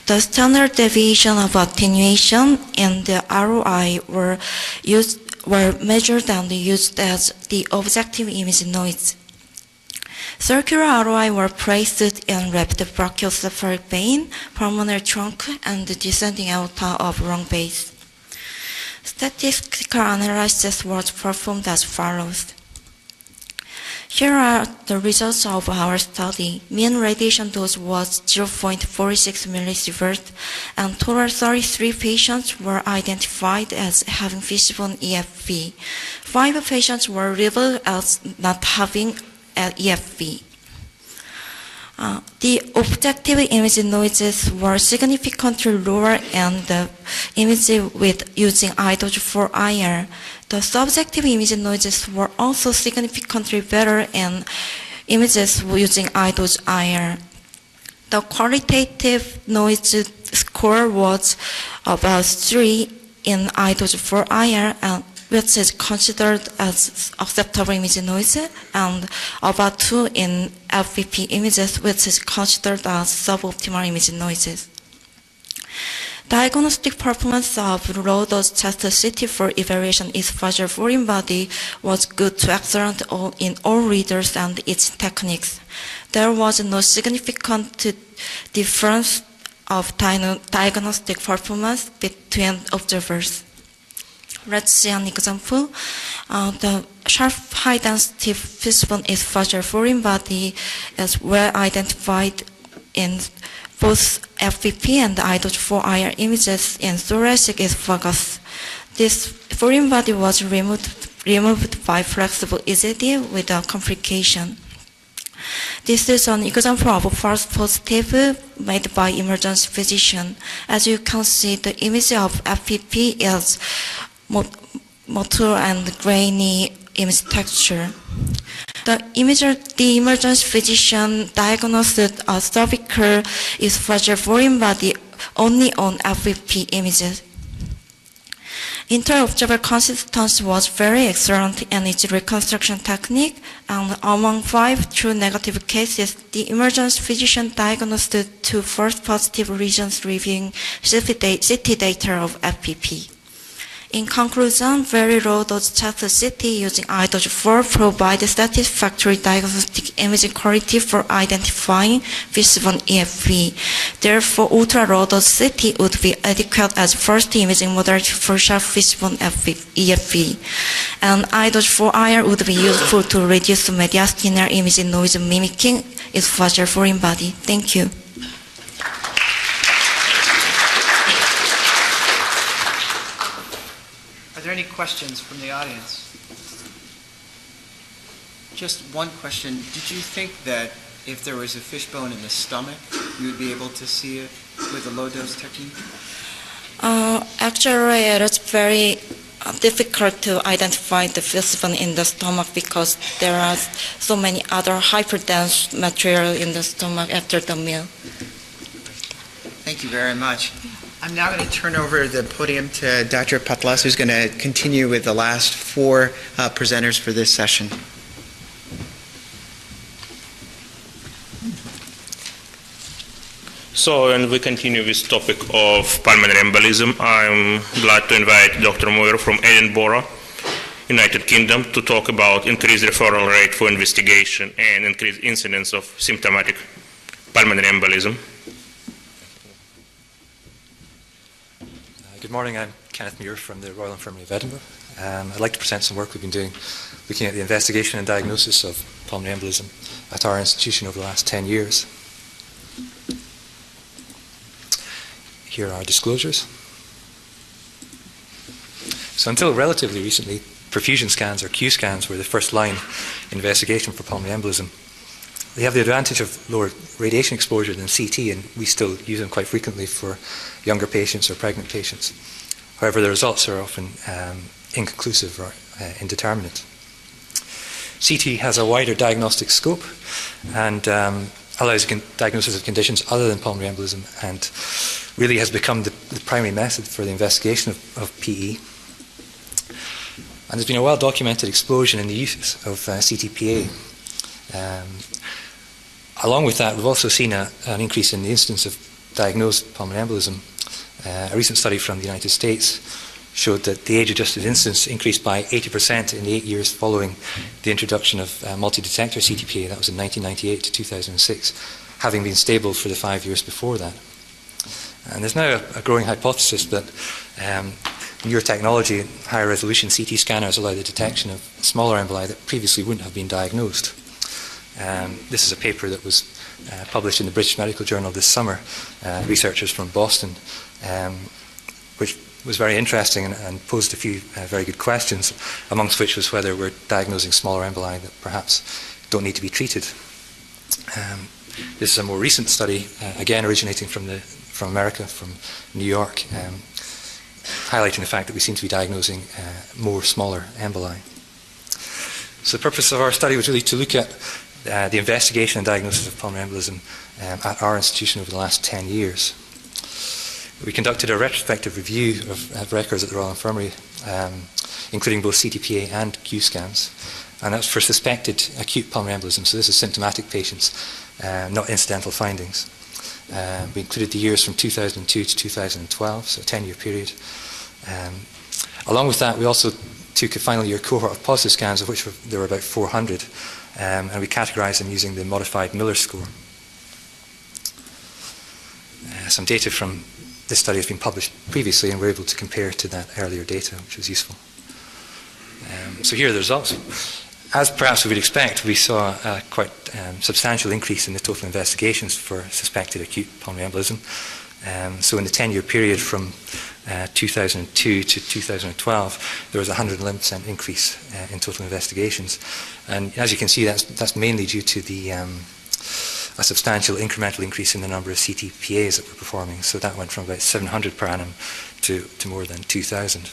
The standard deviation of attenuation and the ROI were measured and used as the objective image noise. Circular ROI were placed in left brachiocephalic vein, pulmonary trunk, and descending aorta of lung base. Statistical analysis was performed as follows. Here are the results of our study. Mean radiation dose was 0.46 millisievert, and total 33 patients were identified as having fishbone EFB. 5 patients were labeled as not having EFB. The objective image noises were significantly lower in the image with using iDose 4IR. The subjective image noises were also significantly better in images using iDose IR. The qualitative noise score was about 3 in iDose 4IR, which is considered as acceptable image noise, and about 2 in FPP images, which is considered as suboptimal image noises. Diagnostic performance of low-dose chest CT for evaluation esophageal foreign body was good to excellent in all readers and its techniques. There was no significant difference of diagnostic performance between observers. Let's see an example. The sharp high-density fishbone esophageal foreign body is well identified in both FPP and iDose 4IR images in thoracic esophagus. This foreign body was removed by flexible EZD without complication. This is an example of a false positive made by emergency physician. As you can see, the image of FPP is mature and grainy image texture. The emergency physician diagnosed a cervical esophageal foreign body only on FPP images. Inter-observer consistency was very excellent in its reconstruction technique, and among 5 true negative cases, the emergency physician diagnosed 2 false positive regions reviewing CT data of FPP. In conclusion, very low-dose chest CT using iDose 4 provides satisfactory diagnostic imaging quality for identifying fishbone EFB. Therefore, ultra-low-dose CT would be adequate as first imaging modality for sharp fishbone EFB. And iDose 4IR would be useful to reduce mediastinal imaging noise mimicking esophageal foreign body. Thank you. Are there any questions from the audience? Just one question. Did you think that if there was a fishbone in the stomach, you would be able to see it with a low-dose technique? Actually, it is very difficult to identify the fishbone in the stomach because there are so many other hyperdense material in the stomach after the meal. Thank you very much. I'm now going to turn over the podium to Dr. Patlas, who's going to continue with the last 4 presenters for this session. So, and we continue with topic of pulmonary embolism. I'm glad to invite Dr. Moyer from Edinburgh, United Kingdom, to talk about increased referral rate for investigation and increased incidence of symptomatic pulmonary embolism. Good morning, I'm Kenneth Muir from the Royal Infirmary of Edinburgh. I'd like to present some work we've been doing looking at the investigation and diagnosis of pulmonary embolism at our institution over the last 10 years. Here are our disclosures. So until relatively recently, perfusion scans or Q scans were the first line investigation for pulmonary embolism. They have the advantage of lower radiation exposure than CT, and we still use them quite frequently for younger patients or pregnant patients. However, the results are often inconclusive or indeterminate. CT has a wider diagnostic scope and allows diagnosis of conditions other than pulmonary embolism, and really has become the primary method for the investigation of PE. And there's been a well-documented explosion in the use of CTPA. Along with that, we've also seen an increase in the incidence of diagnosed pulmonary embolism. A recent study from the United States showed that the age-adjusted incidence increased by 80% in the 8 years following the introduction of multi-detector CTPA. That was in 1998 to 2006, having been stable for the 5 years before that. And there's now a growing hypothesis that newer technology, higher resolution CT scanners allow the detection of smaller emboli that previously wouldn't have been diagnosed. This is a paper that was published in the British Medical Journal this summer, researchers from Boston, which was very interesting and posed a few very good questions, amongst which was whether we're diagnosing smaller emboli that perhaps don't need to be treated. This is a more recent study, again originating from America, from New York, highlighting the fact that we seem to be diagnosing more smaller emboli. So the purpose of our study was really to look at the investigation and diagnosis of pulmonary embolism at our institution over the last 10 years. We conducted a retrospective review of records at the Royal Infirmary, including both CTPA and Q scans, and that's for suspected acute pulmonary embolism. So this is symptomatic patients, not incidental findings. We included the years from 2002 to 2012, so a 10-year period. Along with that, we also took a final year cohort of positive scans, of which there were about 400, and we categorised them using the modified Miller score. Some data from this study has been published previously, and we're able to compare to that earlier data, which was useful. So here are the results. As perhaps we would expect, we saw a quite substantial increase in the total investigations for suspected acute pulmonary embolism. So in the 10-year period from 2002 to 2012, there was a 111% increase in total investigations. And as you can see, that's mainly due to a substantial incremental increase in the number of CTPAs that we're performing. So that went from about 700 per annum to more than 2,000.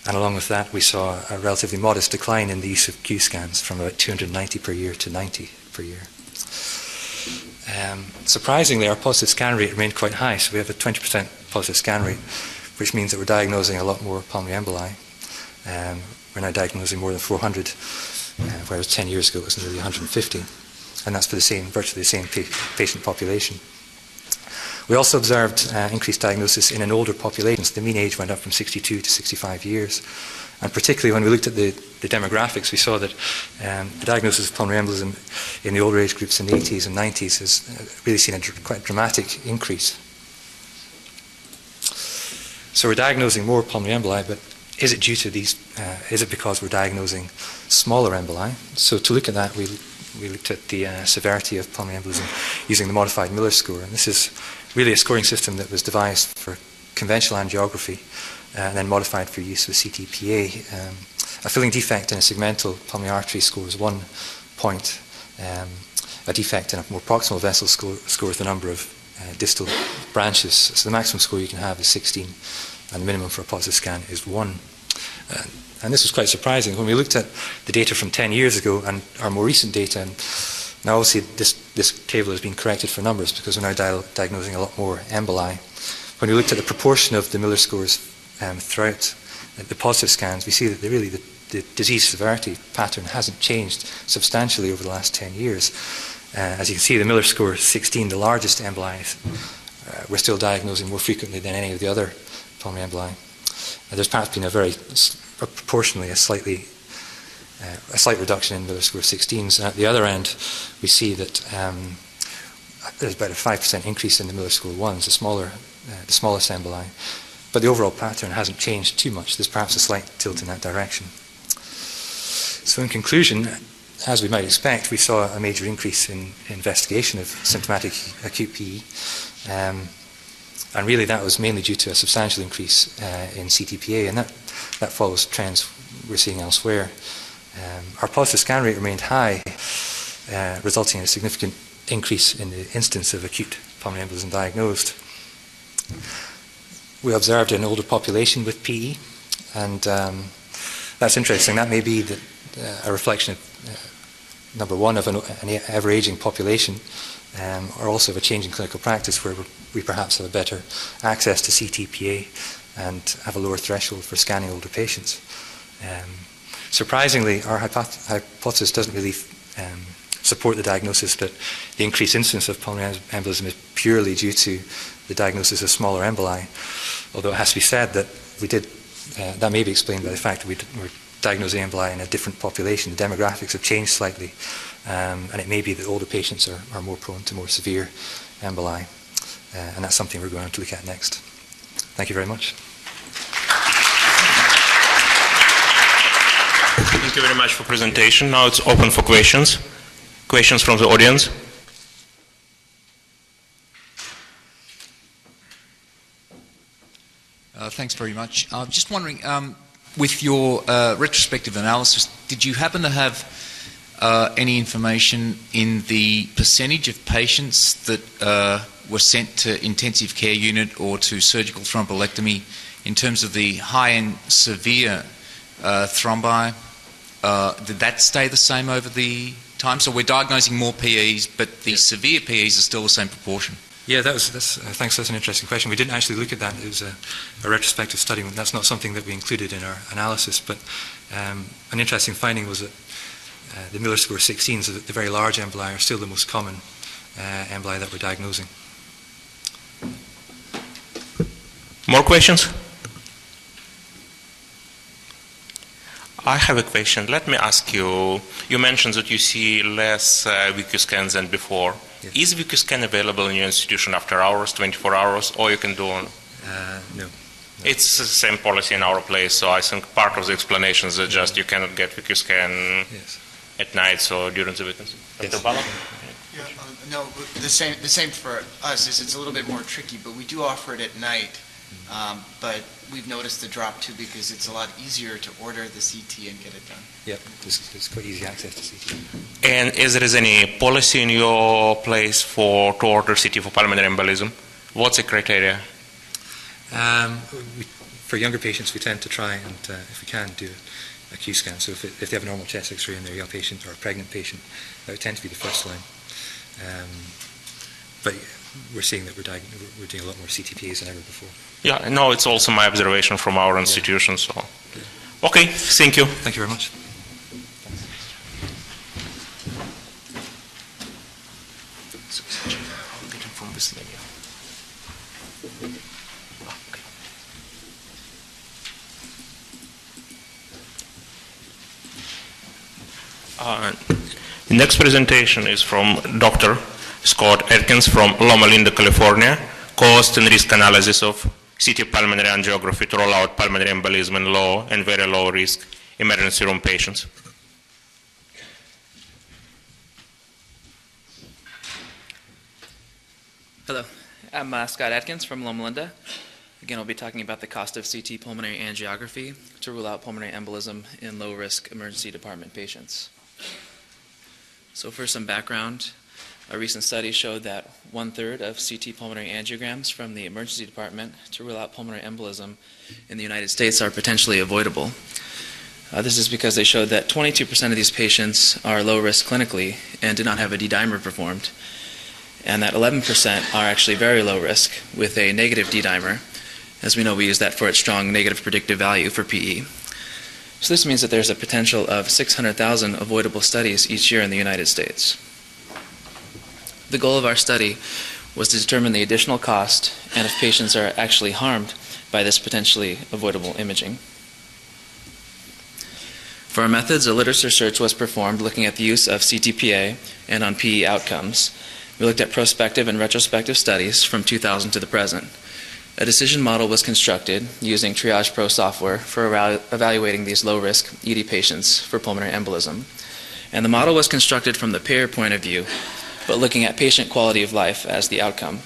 And along with that, we saw a relatively modest decline in the use of Q scans from about 290 per year to 90 per year. Surprisingly, our positive scan rate remained quite high, so we have a 20% positive scan rate, which means that we're diagnosing a lot more pulmonary emboli. We're now diagnosing more than 400, whereas 10 years ago it was nearly 150, and that's for virtually the same patient population. We also observed increased diagnosis in an older population. So the mean age went up from 62 to 65 years. And particularly when we looked at the demographics, we saw that the diagnosis of pulmonary embolism in the older age groups in the 80s and 90s has really seen a quite dramatic increase. So we're diagnosing more pulmonary emboli, but is it due to these, is it because we're diagnosing smaller emboli? So to look at that, we looked at the severity of pulmonary embolism using the modified Miller score. And this is really a scoring system that was devised for conventional angiography and then modified for use with CTPA. A filling defect in a segmental pulmonary artery scores 1 point. A defect in a more proximal vessel scores the number of distal branches. So the maximum score you can have is 16, and the minimum for a positive scan is 1. And this was quite surprising. When we looked at the data from 10 years ago and our more recent data, and now obviously this table has been corrected for numbers because we're now diagnosing a lot more emboli. When we looked at the proportion of the Miller scores throughout the positive scans, we see that the disease severity pattern hasn't changed substantially over the last 10 years. As you can see, the Miller score is 16, the largest emboli. We're still diagnosing more frequently than any of the other pulmonary emboli. There's perhaps been proportionally a slight reduction in Miller score 16s. And at the other end, we see that there's about a 5% increase in the Miller score 1s, the smallest emboli. But the overall pattern hasn't changed too much. There's perhaps a slight tilt in that direction. So in conclusion, as we might expect, we saw a major increase in investigation of symptomatic acute PE. And really that was mainly due to a substantial increase in CTPA, and that follows trends we're seeing elsewhere. Our positive scan rate remained high, resulting in a significant increase in the incidence of acute pulmonary embolism diagnosed. We observed an older population with PE, and that's interesting. That may be a reflection of, number one, of an ever-aging population, or also of a change in clinical practice where we perhaps have a better access to CTPA and have a lower threshold for scanning older patients. Surprisingly, our hypothesis doesn't really support the diagnosis that the increased incidence of pulmonary embolism is purely due to the diagnosis of smaller emboli, although it has to be said that that may be explained by the fact that we're diagnosing emboli in a different population. The demographics have changed slightly, and it may be that older patients are more prone to more severe emboli, and that's something we're going to look at next. Thank you very much. you very much for presentation. Now it's open for questions. Questions from the audience. Thanks very much. I'm just wondering, with your retrospective analysis, did you happen to have any information in the percentage of patients that were sent to intensive care unit or to surgical thrombolectomy in terms of the high-end severe thrombi? Did that stay the same over the time? So we're diagnosing more PEs, but the severe PEs are still the same proportion. Yeah, thanks. That's an interesting question. We didn't actually look at that. It was a retrospective study. That's not something that we included in our analysis. But an interesting finding was that the Miller score 16, so that the very large emboli are still the most common emboli that we're diagnosing. More questions? I have a question. Let me ask you. You mentioned that you see less VQ scans than before. Yes. Is VQ scan available in your institution after hours, 24 hours, or you can do on? No. It's the same policy in our place, so I think part of the explanation is that just you cannot get VQ scan at night, so during the weekends. Dr. Bala? No, the same for us is it's a little bit more tricky, but we do offer it at night. But we've noticed the drop too because it's a lot easier to order the CT and get it done. Yep, there's quite easy access to CT. And is there any policy in your place to order CT for pulmonary embolism? What's the criteria? For younger patients, we tend to try and, if we can, do a Q scan. So if they have a normal chest X-ray and they're a young patient or a pregnant patient, that would tend to be the first line. But we're seeing that we're doing a lot more CTPAs than ever before. Yeah, no, it's also my observation from our institution. So, okay, thank you. Thank you very much. The next presentation is from Dr. Scott Atkins from Loma Linda, California. Cost and risk analysis of CT pulmonary angiography to rule out pulmonary embolism in low and very low risk emergency room patients. Hello, I'm Scott Atkins from Loma Linda. Again, I'll be talking about the cost of CT pulmonary angiography to rule out pulmonary embolism in low-risk emergency department patients. So for some background, a recent study showed that 1/3 of CT pulmonary angiograms from the emergency department to rule out pulmonary embolism in the United States are potentially avoidable. This is because they showed that 22% of these patients are low risk clinically and did not have a D-dimer performed, and that 11% are actually very low risk with a negative D-dimer. As we know, we use that for its strong negative predictive value for PE. So this means that there's a potential of 600,000 avoidable studies each year in the United States. The goal of our study was to determine the additional cost and if patients are actually harmed by this potentially avoidable imaging. For our methods, a literature search was performed looking at the use of CTPA and on PE outcomes. We looked at prospective and retrospective studies from 2000 to the present. A decision model was constructed using Triage Pro software for evaluating these low-risk ED patients for pulmonary embolism. And the model was constructed from the payer point of view, but looking at patient quality of life as the outcome.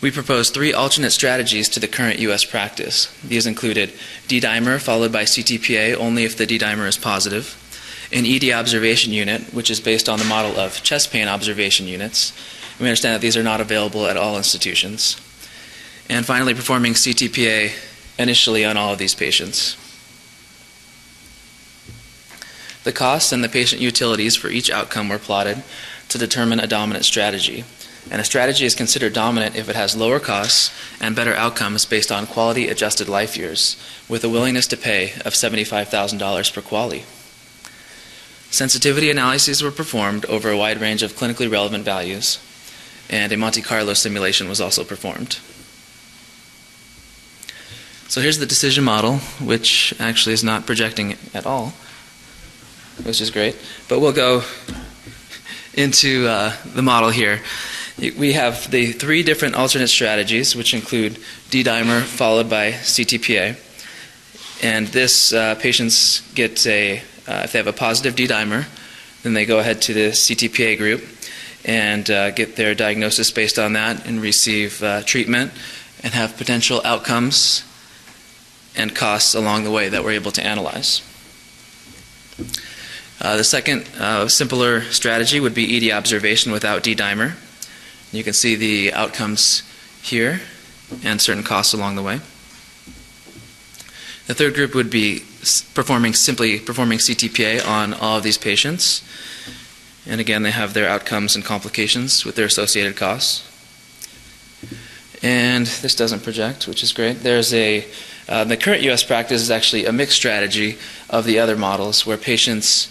We proposed 3 alternate strategies to the current U.S. practice. These included D-dimer followed by CTPA only if the D-dimer is positive, an ED observation unit, which is based on the model of chest pain observation units. We understand that these are not available at all institutions. And finally, performing CTPA initially on all of these patients. The costs and the patient utilities for each outcome were plotted to determine a dominant strategy. And a strategy is considered dominant if it has lower costs and better outcomes based on quality adjusted life years, with a willingness to pay of $75,000 per quality. Sensitivity analyses were performed over a wide range of clinically relevant values, and a Monte Carlo simulation was also performed. So here's the decision model, which actually is not projecting at all, which is great. But we'll go into the model here. We have the 3 different alternate strategies, which include D-dimer followed by CTPA. And this patients get if they have a positive D-dimer, then they go ahead to the CTPA group and get their diagnosis based on that and receive treatment and have potential outcomes and costs along the way that we're able to analyze. The second simpler strategy would be ED observation without D-dimer. You can see the outcomes here and certain costs along the way. The third group would be simply performing CTPA on all of these patients. And again, they have their outcomes and complications with their associated costs. And this doesn't project, which is great. There's the current U.S. practice is actually a mixed strategy of the other models where patients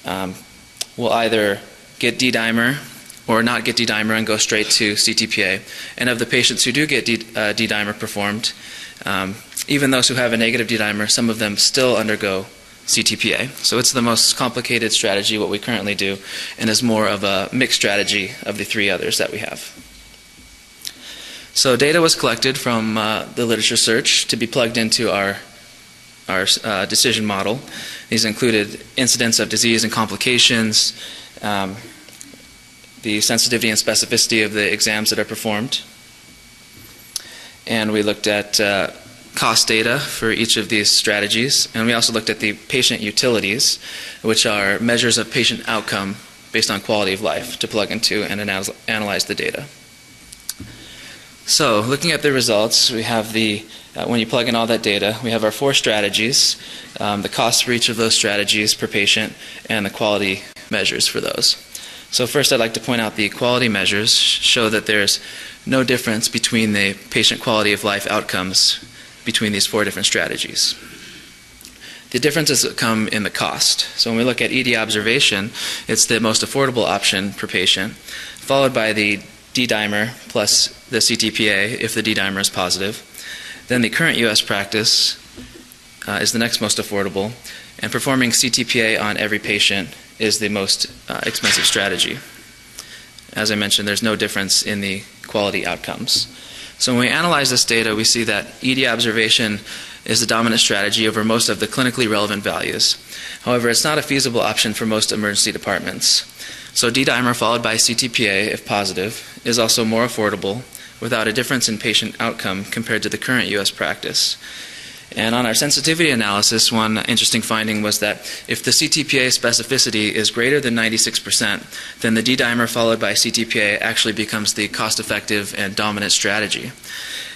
will either get D-dimer or not get D-dimer and go straight to CTPA. And of the patients who do get D-dimer performed, even those who have a negative D-dimer, some of them still undergo CTPA. So it's the most complicated strategy, what we currently do, and is more of a mixed strategy of the three others that we have. So data was collected from the literature search to be plugged into our decision model. These included incidence of disease and complications, the sensitivity and specificity of the exams that are performed, and we looked at cost data for each of these strategies, and we also looked at the patient utilities, which are measures of patient outcome based on quality of life to plug into and analyze the data. So looking at the results, we have when you plug in all that data, we have our 4 strategies, the cost for each of those strategies per patient, and the quality measures for those. So first I'd like to point out the quality measures show that there's no difference between the patient quality of life outcomes between these 4 different strategies. The differences come in the cost. So when we look at ED observation, it's the most affordable option per patient, followed by the D-dimer plus the CTPA if the D-dimer is positive. Then the current U.S. practice is the next most affordable, and performing CTPA on every patient is the most expensive strategy. As I mentioned, there's no difference in the quality outcomes. So when we analyze this data, we see that ED observation is the dominant strategy over most of the clinically relevant values. However, it's not a feasible option for most emergency departments. So D-dimer followed by CTPA, if positive, is also more affordable without a difference in patient outcome compared to the current U.S. practice. And on our sensitivity analysis, one interesting finding was that if the CTPA specificity is greater than 96%, then the D-dimer followed by CTPA actually becomes the cost-effective and dominant strategy.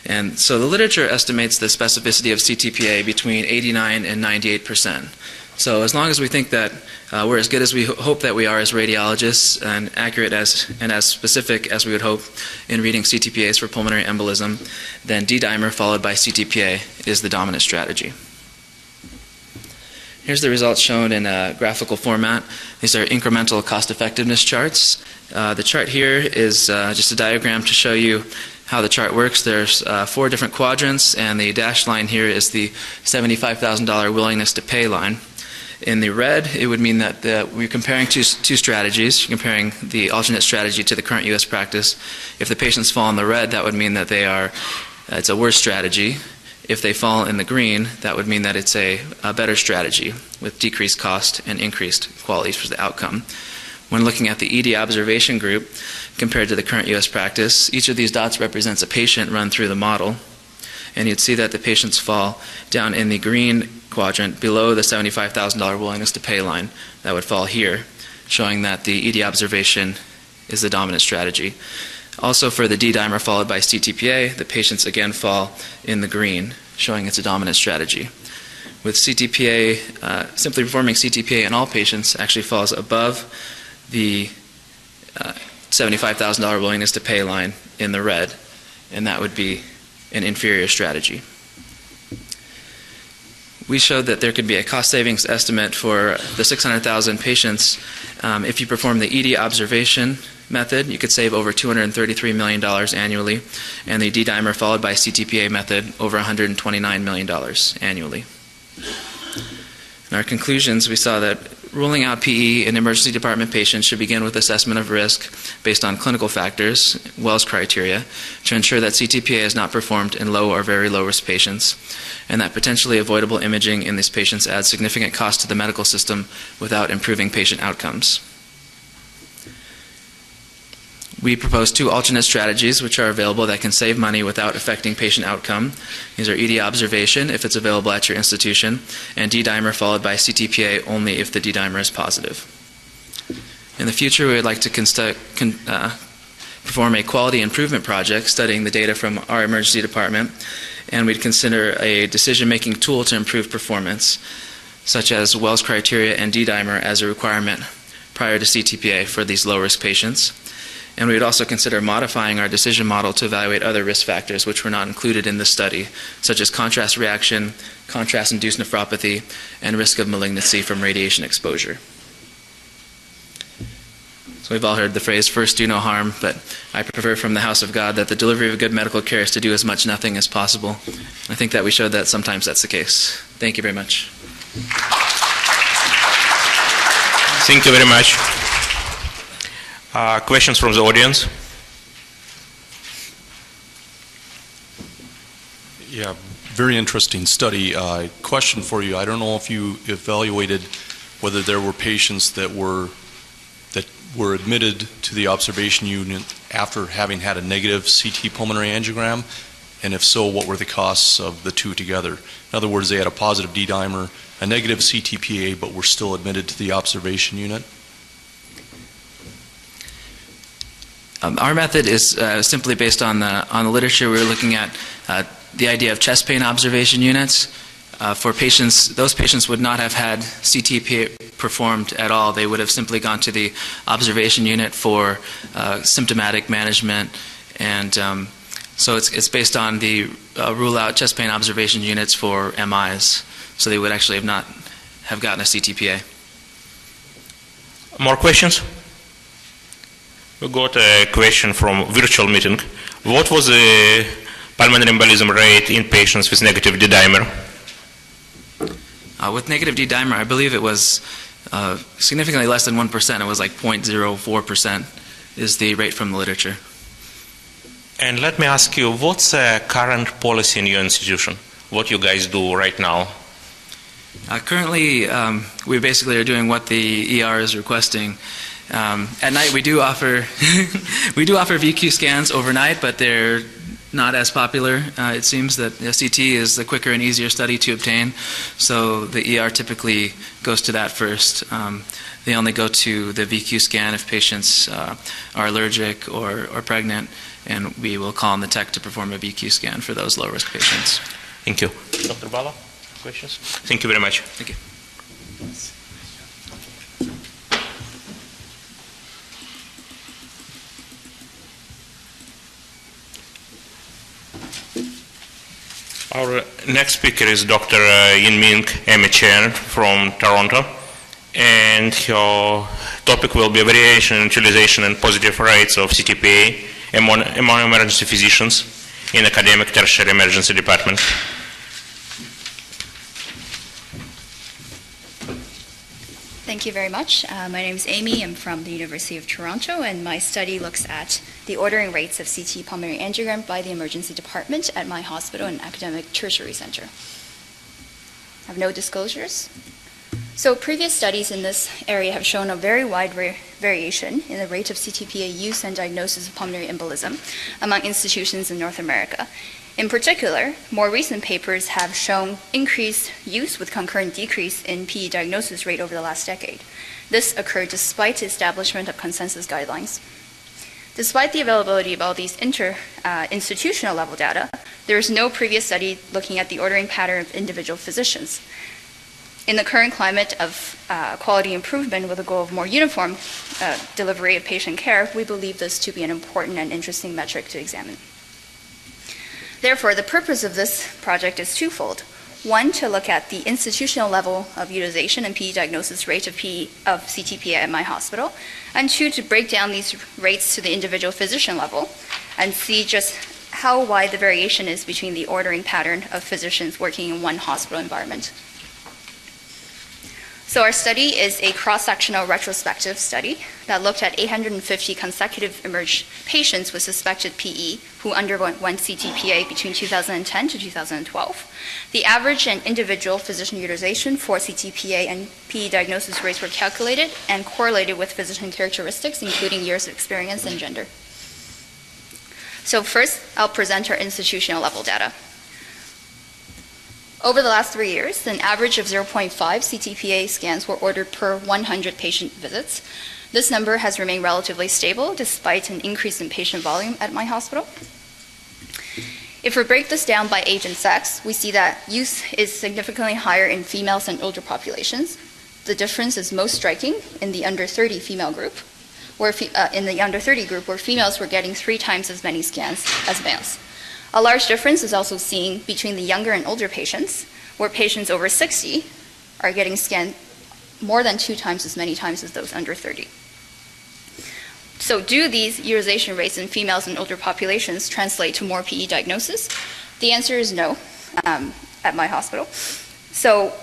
And so the literature estimates the specificity of CTPA between 89 and 98%. So as long as we think that we're as good as we hope that we are as radiologists and accurate and as specific as we would hope in reading CTPAs for pulmonary embolism, then D-dimer followed by CTPA is the dominant strategy. Here's the results shown in a graphical format. These are incremental cost-effectiveness charts. The chart here is just a diagram to show you how the chart works. There's 4 different quadrants, and the dashed line here is the $75,000 willingness to pay line. In the red, it would mean that we're comparing two strategies, comparing the alternate strategy to the current U.S. practice. If the patients fall in the red, that would mean that it's a worse strategy. If they fall in the green, that would mean that it's a better strategy with decreased cost and increased quality for the outcome. When looking at the ED observation group compared to the current U.S. practice, each of these dots represents a patient run through the model. And you'd see that the patients fall down in the green quadrant below the $75,000 willingness to pay line. That would fall here, showing that the ED observation is the dominant strategy. Also for the D-dimer followed by CTPA, the patients again fall in the green, showing it's a dominant strategy. With CTPA, simply performing CTPA in all patients actually falls above the $75,000 willingness to pay line in the red, and that would be an inferior strategy. We showed that there could be a cost savings estimate for the 600,000 patients. If you perform the ED observation method, you could save over $233 million annually, and the D-dimer followed by CTPA method over $129 million annually. In our conclusions, we saw that Ruling out PE in emergency department patients should begin with assessment of risk based on clinical factors, Wells criteria, to ensure that CTPA is not performed in low or very low risk patients, and that potentially avoidable imaging in these patients adds significant cost to the medical system without improving patient outcomes. We propose 2 alternate strategies which are available that can save money without affecting patient outcome. These are ED observation if it's available at your institution, and D-dimer followed by CTPA only if the D-dimer is positive. In the future, we would like to perform a quality improvement project studying the data from our emergency department, and we'd consider a decision-making tool to improve performance, such as Wells criteria and D-dimer as a requirement prior to CTPA for these low-risk patients. And we would also consider modifying our decision model to evaluate other risk factors which were not included in this study, such as contrast reaction, contrast-induced nephropathy, and risk of malignancy from radiation exposure. So we've all heard the phrase, first do no harm, but I prefer from the house of God that the delivery of good medical care is to do as much nothing as possible. I think that we showed that sometimes that's the case. Thank you very much. Thank you very much. Questions from the audience? Yeah, very interesting study. Question for you. I don't know if you evaluated whether there were patients that were admitted to the observation unit after having had a negative CT pulmonary angiogram, and if so, what were the costs of the 2 together? In other words, they had a positive D-dimer, a negative CTPA, but were still admitted to the observation unit? Our method is simply based on the literature. We're looking at the idea of chest pain observation units. For patients, those patients would not have had CTPA performed at all. They would have simply gone to the observation unit for symptomatic management, and so it's based on the rule out chest pain observation units for MIs. So they would actually have gotten a CTPA. More questions? We got a question from virtual meeting. What was the pulmonary embolism rate in patients with negative D-dimer? With negative D-dimer, I believe it was significantly less than 1%. It was like 0.04% is the rate from the literature. And let me ask you, what's the current policy in your institution? What you guys do right now? Currently, we basically are doing what the ER is requesting. At night, we do offer VQ scans overnight, but they're not as popular. It seems that CT is the quicker and easier study to obtain, so the ER typically goes to that first. They only go to the VQ scan if patients are allergic or pregnant, and we will call on the tech to perform a VQ scan for those low-risk patients. Thank you. Dr. Bala, questions? Thank you very much. Thank you. Our next speaker is Dr. Yin Ming Chen from Toronto, and her topic will be variation in utilization and positive rates of CTPA among emergency physicians in academic tertiary emergency department. Thank you very much. My name is Amy. I'm from the University of Toronto, and my study looks at the ordering rates of CT pulmonary angiogram by the emergency department at my hospital and academic tertiary center. I have no disclosures. So previous studies in this area have shown a very wide variation in the rate of CTPA use and diagnosis of pulmonary embolism among institutions in North America. In particular, more recent papers have shown increased use with concurrent decrease in PE diagnosis rate over the last decade. This occurred despite the establishment of consensus guidelines. Despite the availability of all these institutional level data, there is no previous study looking at the ordering pattern of individual physicians. In the current climate of quality improvement with a goal of more uniform delivery of patient care, we believe this to be an important and interesting metric to examine. Therefore, the purpose of this project is twofold. One, to look at the institutional level of utilization and PE diagnosis rate of CTPA at my hospital, and 2, to break down these rates to the individual physician level and see just how wide the variation is between the ordering pattern of physicians working in one hospital environment. So our study is a cross-sectional retrospective study that looked at 850 consecutive emerged patients with suspected PE who underwent CTPA between 2010 to 2012. The average and individual physician utilization for CTPA and PE diagnosis rates were calculated and correlated with physician characteristics, including years of experience and gender. So first, I'll present our institutional level data. Over the last 3 years, an average of 0.5 CTPA scans were ordered per 100 patient visits. This number has remained relatively stable despite an increase in patient volume at my hospital. If we break this down by age and sex, we see that use is significantly higher in females and older populations. The difference is most striking in the under 30 female group, where females were getting 3 times as many scans as males. A large difference is also seen between the younger and older patients, where patients over 60 are getting scanned more than 2 times as many times as those under 30. So do these utilization rates in females and older populations translate to more PE diagnosis? The answer is no at my hospital. So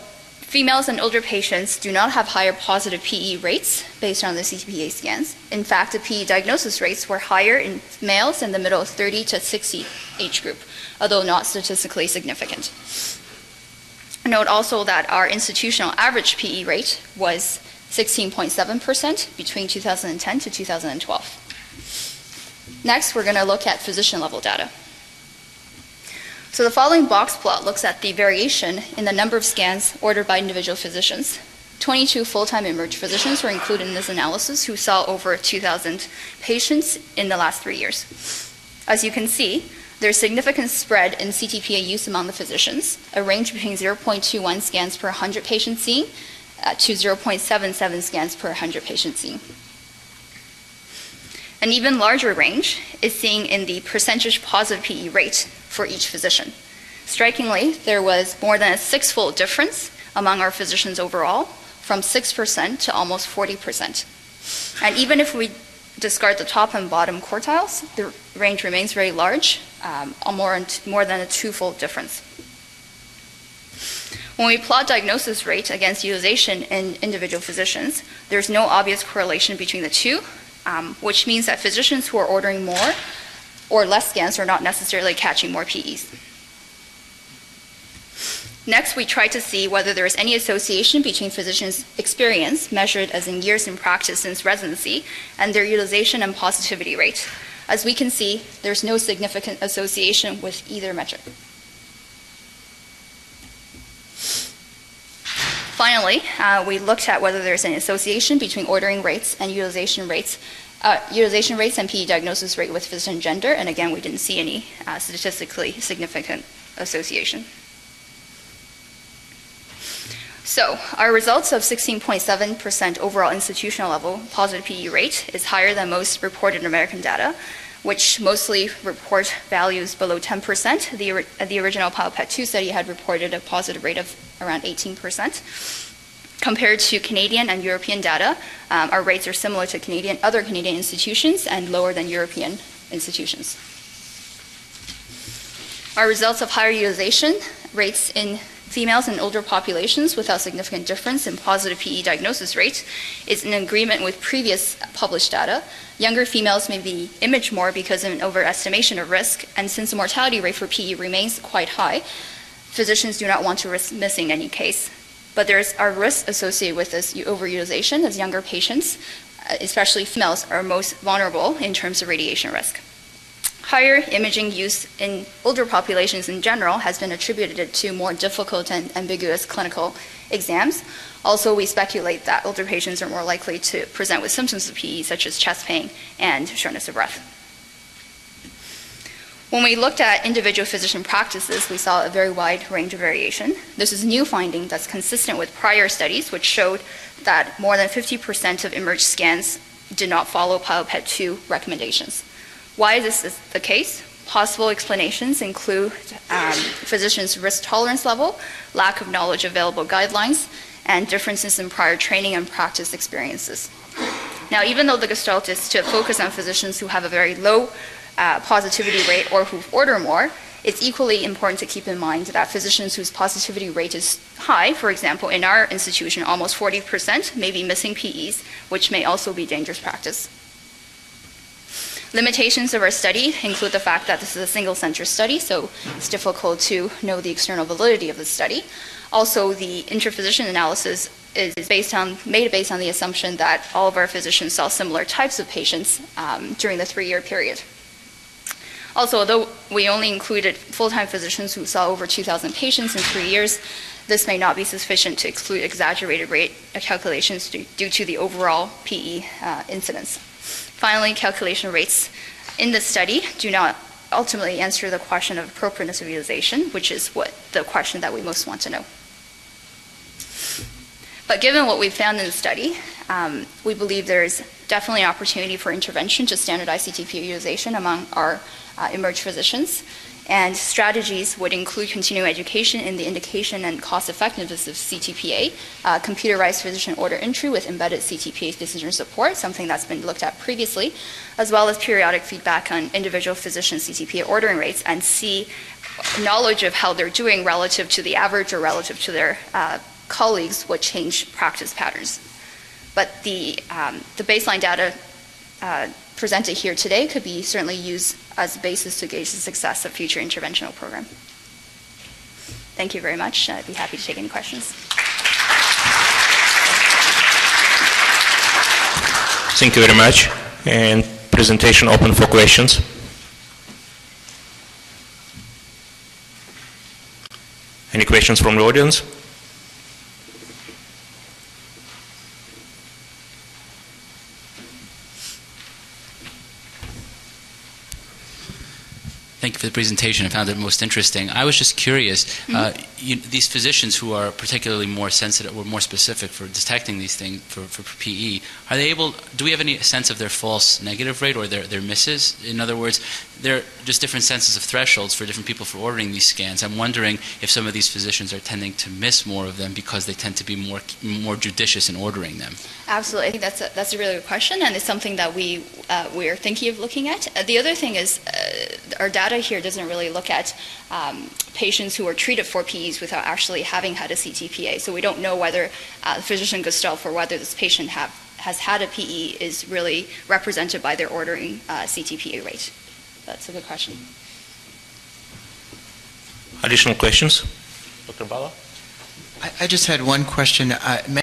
females and older patients do not have higher positive PE rates based on the CTPA scans. In fact, the PE diagnosis rates were higher in males in the middle of 30 to 60 age group, although not statistically significant. Note also that our institutional average PE rate was 16.7% between 2010 to 2012. Next, we're going to look at physician level data. So the following box plot looks at the variation in the number of scans ordered by individual physicians. 22 full-time emerged physicians were included in this analysis who saw over 2,000 patients in the last 3 years. As you can see, there's significant spread in CTPA use among the physicians, a range between 0.21 scans per 100 patients seen to 0.77 scans per 100 patients seen. An even larger range is seen in the percentage positive PE rate for each physician. Strikingly, there was more than a 6-fold difference among our physicians overall, from 6% to almost 40%. And even if we discard the top and bottom quartiles, the range remains very large, more than a 2-fold difference. When we plot diagnosis rate against utilization in individual physicians, there's no obvious correlation between the two, which means that physicians who are ordering more or less scans are not necessarily catching more PEs. Next, we try to see whether there is any association between physicians' experience, measured as in years in practice since residency, and their utilization and positivity rate. As we can see, there's no significant association with either metric. Finally, we looked at whether there's an association between ordering rates and utilization rates and PE diagnosis rate with physician gender, and again, we didn't see any statistically significant association. So our results of 16.7% overall institutional level positive PE rate is higher than most reported American data, which mostly report values below 10%. The original PILOT-2 study had reported a positive rate of around 18%. Compared to Canadian and European data, our rates are similar to other Canadian institutions and lower than European institutions. Our results of higher utilization rates in females and older populations without significant difference in positive PE diagnosis rate is in agreement with previous published data. Younger females may be imaged more because of an overestimation of risk, and since the mortality rate for PE remains quite high, physicians do not want to risk missing any case. But there are risks associated with this overutilization, as younger patients, especially females, are most vulnerable in terms of radiation risk. Higher imaging use in older populations in general has been attributed to more difficult and ambiguous clinical exams. Also, we speculate that older patients are more likely to present with symptoms of PE, such as chest pain and shortness of breath. When we looked at individual physician practices, we saw a very wide range of variation. This is a new finding that's consistent with prior studies, which showed that more than 50% of emerged scans did not follow PILOT-2 recommendations. Why is this the case? Possible explanations include physicians' risk tolerance level, lack of knowledge of available guidelines, and differences in prior training and practice experiences. Now, even though the gestalt is to focus on physicians who have a very low positivity rate or who order more, it's equally important to keep in mind that physicians whose positivity rate is high, for example, in our institution, almost 40% may be missing PEs, which may also be dangerous practice. Limitations of our study include the fact that this is a single-center study, so it's difficult to know the external validity of the study. Also, the inter-physician analysis is made based on the assumption that all of our physicians saw similar types of patients during the 3-year period. Also, although we only included full-time physicians who saw over 2,000 patients in 3 years, this may not be sufficient to exclude exaggerated rate calculations due to the overall PE incidence. Finally, calculation rates in the study do not ultimately answer the question of appropriateness of utilization, which is the question that we most want to know. But given what we've found in the study, we believe there is definitely an opportunity for intervention to standardize CTPA utilization among our emerged physicians. And strategies would include continuing education in the indication and cost effectiveness of CTPA, computerized physician order entry with embedded CTPA decision support, something that's been looked at previously, as well as periodic feedback on individual physician CTPA ordering rates, and see knowledge of how they're doing relative to the average or relative to their colleagues would change practice patterns. But the baseline data presented here today could be certainly used as a basis to gauge the success of future interventional program. Thank you very much. I'd be happy to take any questions. Thank you very much. And presentation open for questions. Any questions from the audience? Thank you for the presentation. I found it most interesting. I was just curious, these physicians who are particularly more sensitive or more specific for detecting these things for PE, are they able, do we have any sense of their false negative rate or their misses? In other words, there are just different senses of thresholds for different people for ordering these scans. I'm wondering if some of these physicians are tending to miss more of them because they tend to be more judicious in ordering them. Absolutely. I think that's a really good question, and it's something that we are thinking of looking at. The other thing is our data here doesn't really look at patients who are treated for PEs without actually having had a CTPA. So we don't know whether the physician gestalt for whether this patient has had a PE is really represented by their ordering CTPA rate. That's a good question. Additional questions? Dr. Bala? I just had one question.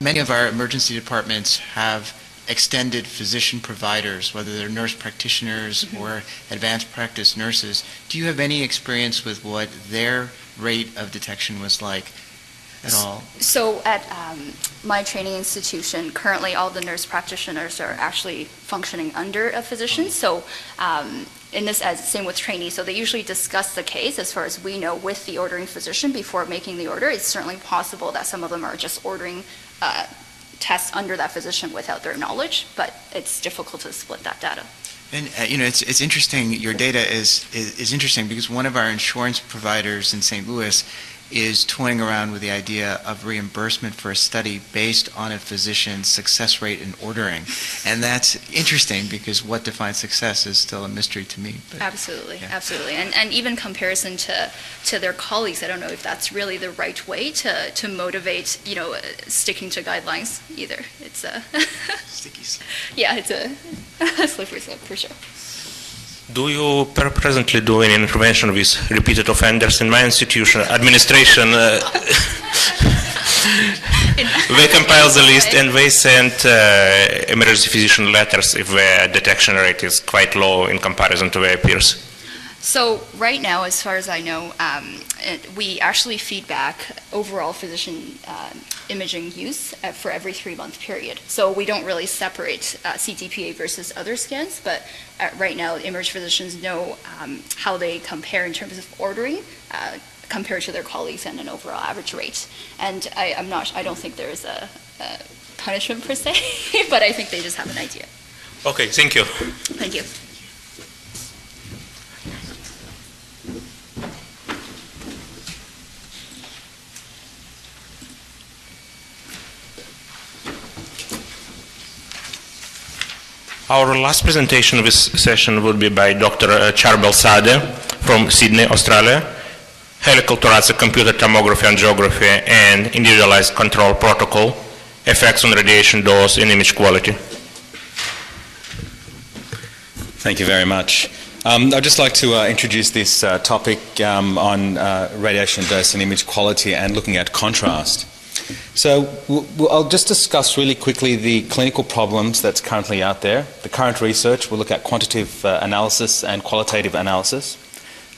Many of our emergency departments have extended physician providers, whether they're nurse practitioners or advanced practice nurses. Do you have any experience with what their rate of detection was like at all? So at my training institution, currently all the nurse practitioners are actually functioning under a physician. So in this, as same with trainees, so they usually discuss the case, as far as we know, with the ordering physician before making the order. It's certainly possible that some of them are just ordering tests under that physician without their knowledge, but it's difficult to split that data. And it's interesting. Your data is interesting because one of our insurance providers in St. Louis is toying around with the idea of reimbursement for a study based on a physician's success rate in ordering. And that's interesting because what defines success is still a mystery to me. But, absolutely, yeah. Absolutely. And even comparison to their colleagues, I don't know if that's really the right way to motivate, sticking to guidelines either. It's a sticky slope. Yeah, it's a slippery slope for sure. Do you presently do any intervention with repeated offenders? In my institution, administration, they compile the list and they send emergency physician letters if the detection rate is quite low in comparison to their peers. So right now, as far as I know, we actually feedback overall physician imaging use for every 3-month period. So we don't really separate CTPA versus other scans, but right now, emerged physicians know how they compare in terms of ordering compared to their colleagues and an overall average rate. And I don't think there is a punishment per se, but I think they just have an idea. Okay, thank you. Thank you. Our last presentation of this session would be by Dr. Charbel Sade from Sydney, Australia, helical thoracic computed tomography angiography, and individualized control protocol, effects on radiation dose and image quality. Thank you very much. I'd just like to introduce this topic on radiation dose and image quality and looking at contrast. So I'll just discuss really quickly the clinical problems that's currently out there. The current research, we'll look at quantitative analysis and qualitative analysis,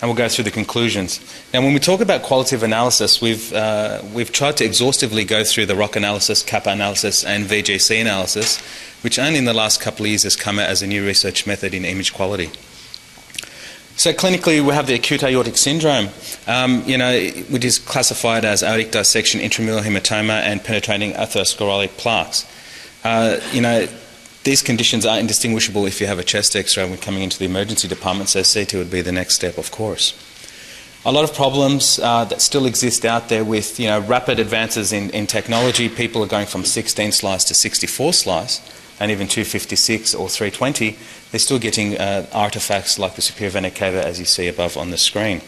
and we'll go through the conclusions. Now, when we talk about qualitative analysis, we've tried to exhaustively go through the ROC analysis, kappa analysis, and VGC analysis, which only in the last couple of years has come out as a new research method in image quality. So clinically, we have the acute aortic syndrome, which is classified as aortic dissection, intramural hematoma, and penetrating atherosclerotic plaques. These conditions are indistinguishable if you have a chest X-ray when coming into the emergency department, so CT would be the next step, of course. A lot of problems that still exist out there with rapid advances in technology. People are going from 16 slice to 64 slice, and even 256 or 320. They're still getting artifacts like the superior vena cava, as you see above on the screen.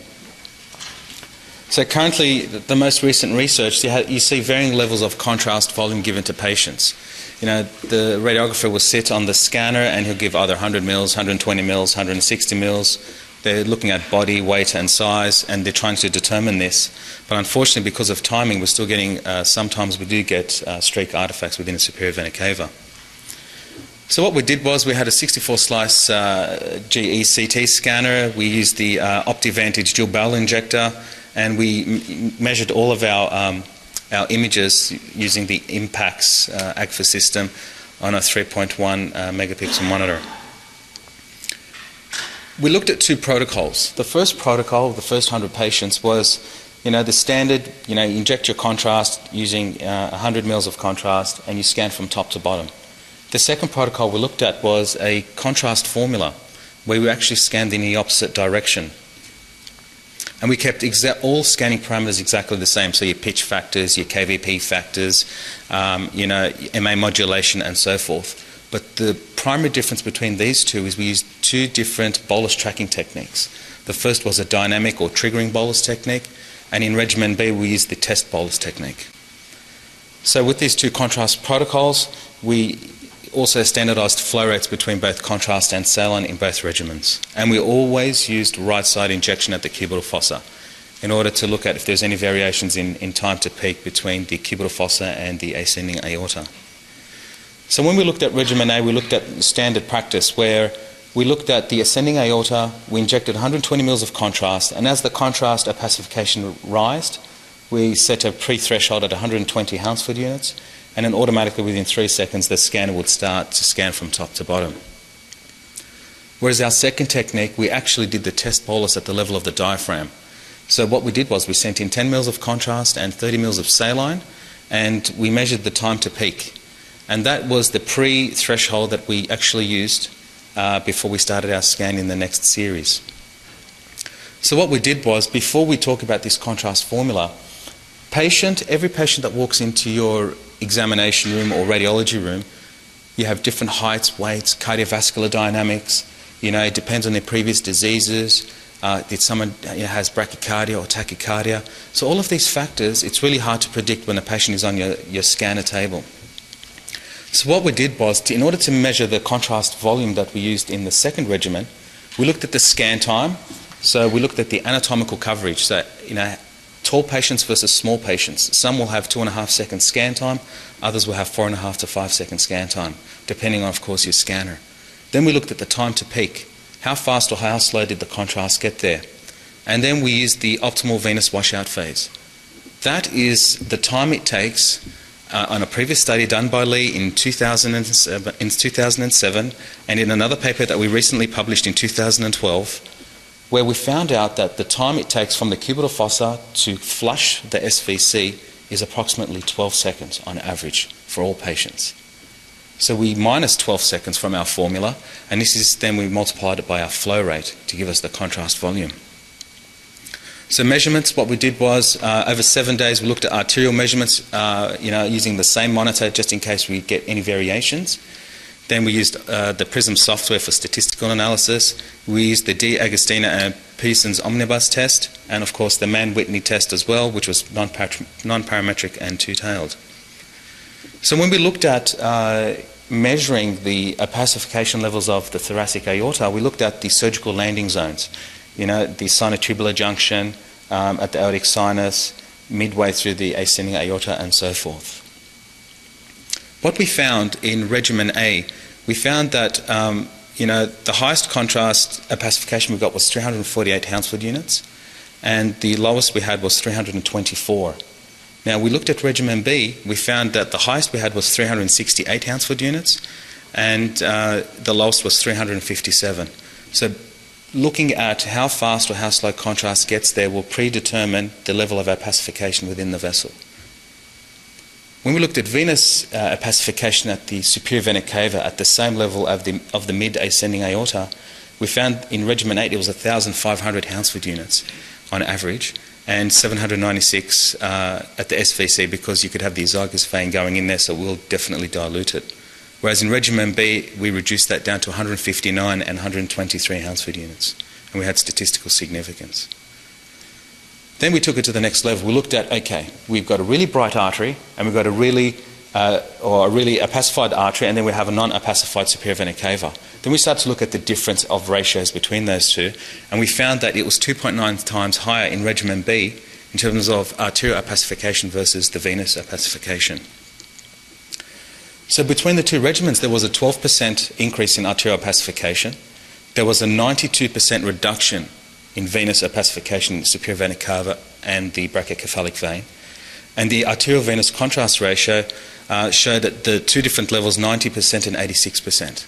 So currently, the most recent research, you see varying levels of contrast volume given to patients. The radiographer will sit on the scanner and he'll give either 100 mils, 120 mils, 160 mils. They're looking at body, weight and size, and they're trying to determine this. But unfortunately, because of timing, we're still getting, sometimes we do get streak artifacts within a superior vena cava. So what we did was we had a 64-slice GE CT scanner. We used the OptiVantage dual barrel injector, and we measured all of our images using the IMPACS AGFA system on a 3.1 megapixel monitor. We looked at two protocols. The first protocol, the first 100 patients, was the standard, you inject your contrast using 100 mils of contrast, and you scan from top to bottom. The second protocol we looked at was a contrast formula where we actually scanned in the opposite direction. And we kept all scanning parameters exactly the same, so your pitch factors, your KVP factors, MA modulation and so forth. But the primary difference between these two is we used two different bolus tracking techniques. The first was a dynamic or triggering bolus technique, and in regimen B we used the test bolus technique. So with these two contrast protocols, we also standardized flow rates between both contrast and saline in both regimens. And we always used right side injection at the cubital fossa in order to look at if there's any variations in time to peak between the cubital fossa and the ascending aorta. So when we looked at regimen A, we looked at standard practice where we looked at the ascending aorta, we injected 120 mils of contrast, and as the contrast opacification rised, we set a pre-threshold at 120 Hounsfield units, and then automatically within 3 seconds the scanner would start to scan from top to bottom. Whereas our second technique, we actually did the test bolus at the level of the diaphragm. So what we did was we sent in 10 mils of contrast and 30 mils of saline, and we measured the time to peak. And that was the pre-threshold that we actually used before we started our scan in the next series. So what we did was, before we talk about this contrast formula, every patient that walks into your examination room or radiology room, you have different heights, weights, cardiovascular dynamics, it depends on their previous diseases, if someone has bradycardia or tachycardia. So all of these factors, it's really hard to predict when a patient is on your scanner table. So what we did was, in order to measure the contrast volume that we used in the second regimen, we looked at the scan time. So we looked at the anatomical coverage. So, tall patients versus small patients. Some will have 2.5 second scan time, others will have 4.5 to 5 second scan time, depending on, of course, your scanner. Then we looked at the time to peak. How fast or how slow did the contrast get there? And then we used the optimal venous washout phase. That is the time it takes on a previous study done by Lee in 2007 and in another paper that we recently published in 2012, where we found out that the time it takes from the cubital fossa to flush the SVC is approximately 12 seconds on average for all patients. So we minus 12 seconds from our formula, and then we multiplied it by our flow rate to give us the contrast volume. So measurements, what we did was, over 7 days we looked at arterial measurements, using the same monitor just in case we get any variations. Then we used the PRISM software for statistical analysis. We used the D. Agostina and Pearson's omnibus test, and of course the Mann-Whitney test as well, which was non-parametric and two-tailed. So when we looked at measuring the opacification levels of the thoracic aorta, we looked at the surgical landing zones, the sinotubular junction, at the aortic sinus, midway through the ascending aorta, and so forth. What we found in regimen A, we found that the highest contrast opacification we got was 348 Hounsfield units, and the lowest we had was 324. Now, we looked at regimen B, we found that the highest we had was 368 Hounsfield units, and the lowest was 357. So looking at how fast or how slow contrast gets there will predetermine the level of opacification within the vessel. When we looked at venous opacification at the superior vena cava at the same level of the mid-ascending aorta, we found in regimen 8 it was 1,500 Hounsfield units on average, and 796 at the SVC, because you could have the esophagus vein going in there, so it will definitely dilute it. Whereas in regimen B, we reduced that down to 159 and 123 Hounsfield units, and we had statistical significance. Then we took it to the next level. We looked at, okay, we've got a really bright artery, and we've got a really opacified artery, and then we have a non-opacified superior vena cava. Then we started to look at the difference of ratios between those two, and we found that it was 2.9 times higher in regimen B in terms of arterial opacification versus the venous opacification. So between the two regimens, there was a 12% increase in arterial opacification. There was a 92% reduction in venous opacification in the superior vena cava and the brachiocephalic vein. And the arterial venous contrast ratio showed at the two different levels 90% and 86%.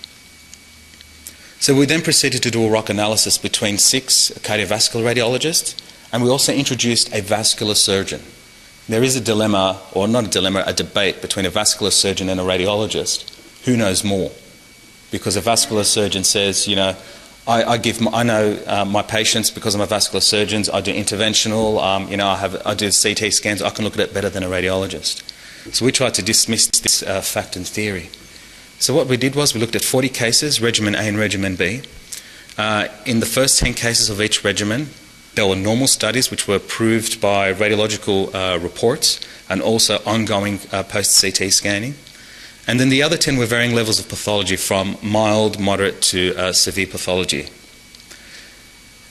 So we then proceeded to do a ROC analysis between 6 cardiovascular radiologists, and we also introduced a vascular surgeon. There is a dilemma, or not a dilemma, a debate between a vascular surgeon and a radiologist. Who knows more? Because a vascular surgeon says, I know my patients because I'm a vascular surgeon. I do interventional. I do CT scans. I can look at it better than a radiologist. So we tried to dismiss this fact and theory. So what we did was we looked at 40 cases, regimen A and regimen B. In the first 10 cases of each regimen, there were normal studies which were approved by radiological reports and also ongoing post-CT scanning. And then the other 10 were varying levels of pathology from mild, moderate to severe pathology.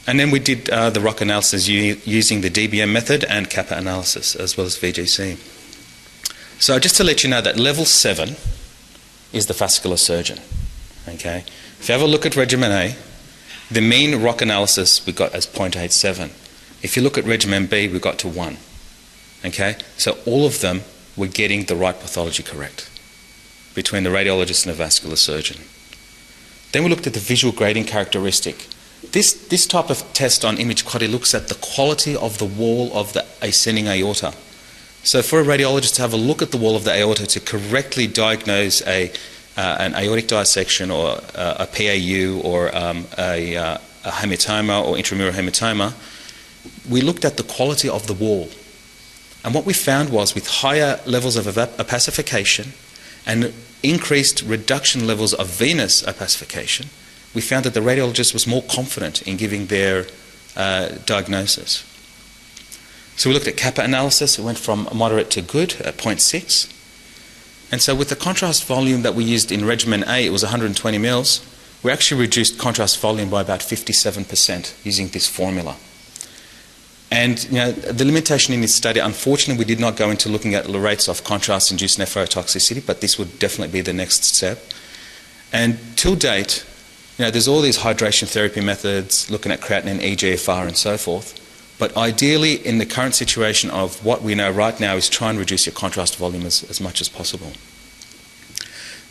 And then we did the ROC analysis using the DBM method and kappa analysis as well as VGC. So just to let you know that level 7 is the vascular surgeon. Okay? If you have a look at regimen A, the mean ROC analysis we got as 0.87. If you look at regimen B, we got to 1. Okay? So all of them were getting the right pathology correct between the radiologist and the vascular surgeon. Then we looked at the visual grading characteristic. This type of test on Imagenologia looks at the quality of the wall of the ascending aorta. So for a radiologist to have a look at the wall of the aorta to correctly diagnose an aortic dissection or a PAU or a hematoma or intramural hematoma, we looked at the quality of the wall. And what we found was with higher levels of opacification and increased reduction levels of venous opacification, we found that the radiologist was more confident in giving their diagnosis. So we looked at kappa analysis. It went from moderate to good at 0.6. And so with the contrast volume that we used in regimen A, it was 120 mils. We actually reduced contrast volume by about 57% using this formula. And the limitation in this study, unfortunately, we did not go into looking at the rates of contrast-induced nephrotoxicity, but this would definitely be the next step. And till date, there's all these hydration therapy methods, looking at creatinine, eGFR, and so forth. But ideally, in the current situation of what we know right now, is try and reduce your contrast volume as much as possible.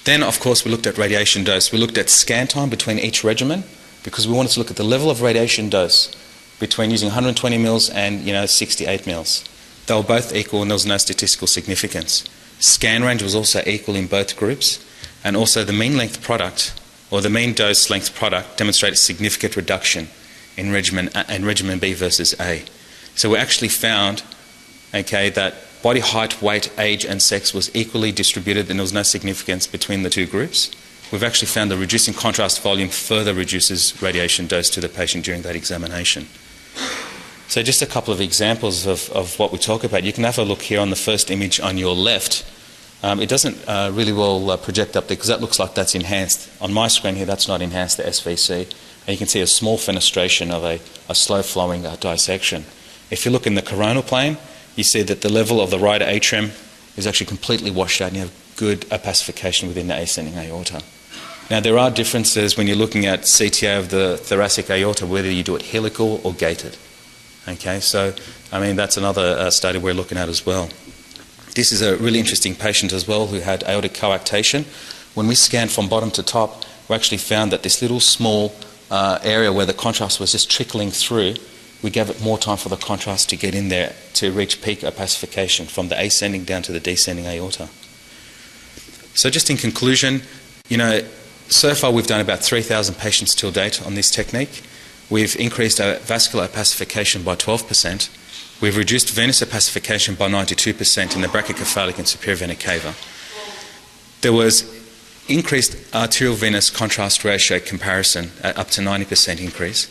Then, of course, we looked at radiation dose. We looked at scan time between each regimen because we wanted to look at the level of radiation dose between using 120 mils and 68 mils. They were both equal and there was no statistical significance. Scan range was also equal in both groups, and also the mean length product, or the mean dose length product, demonstrated significant reduction in regimen B versus A. So we actually found, that body height, weight, age and sex was equally distributed and there was no significance between the two groups. we've actually found that reducing contrast volume further reduces radiation dose to the patient during that examination. So just a couple of examples of what we talk about. You can have a look here on the first image on your left. It doesn't really well project up there because that looks like that's enhanced. On my screen here, that's not enhanced, the SVC. And you can see a small fenestration of a slow-flowing dissection. If you look in the coronal plane, you see that the level of the right atrium is actually completely washed out and you have good opacification within the ascending aorta. Now, there are differences when you're looking at CTA of the thoracic aorta, whether you do it helical or gated. Okay, so, I mean, that's another study we're looking at as well. This is a really interesting patient as well who had aortic coarctation. When we scanned from bottom to top, we actually found that this little small area where the contrast was just trickling through, we gave it more time for the contrast to get in there to reach peak opacification from the ascending down to the descending aorta. So just in conclusion, so far we've done about 3,000 patients till date on this technique. We've increased our vascular opacification by 12%. We've reduced venous opacification by 92% in the brachycephalic and superior vena cava. There was increased arterial venous contrast ratio comparison at up to 90% increase.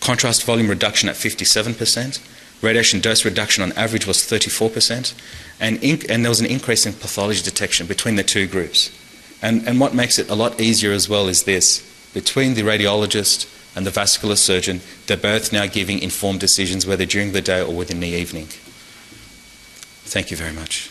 Contrast volume reduction at 57%. Radiation dose reduction on average was 34%. And there was an increase in pathology detection between the two groups. And what makes it a lot easier as well is this. Between the radiologist and the vascular surgeon, they're both now giving informed decisions whether during the day or within the evening. Thank you very much.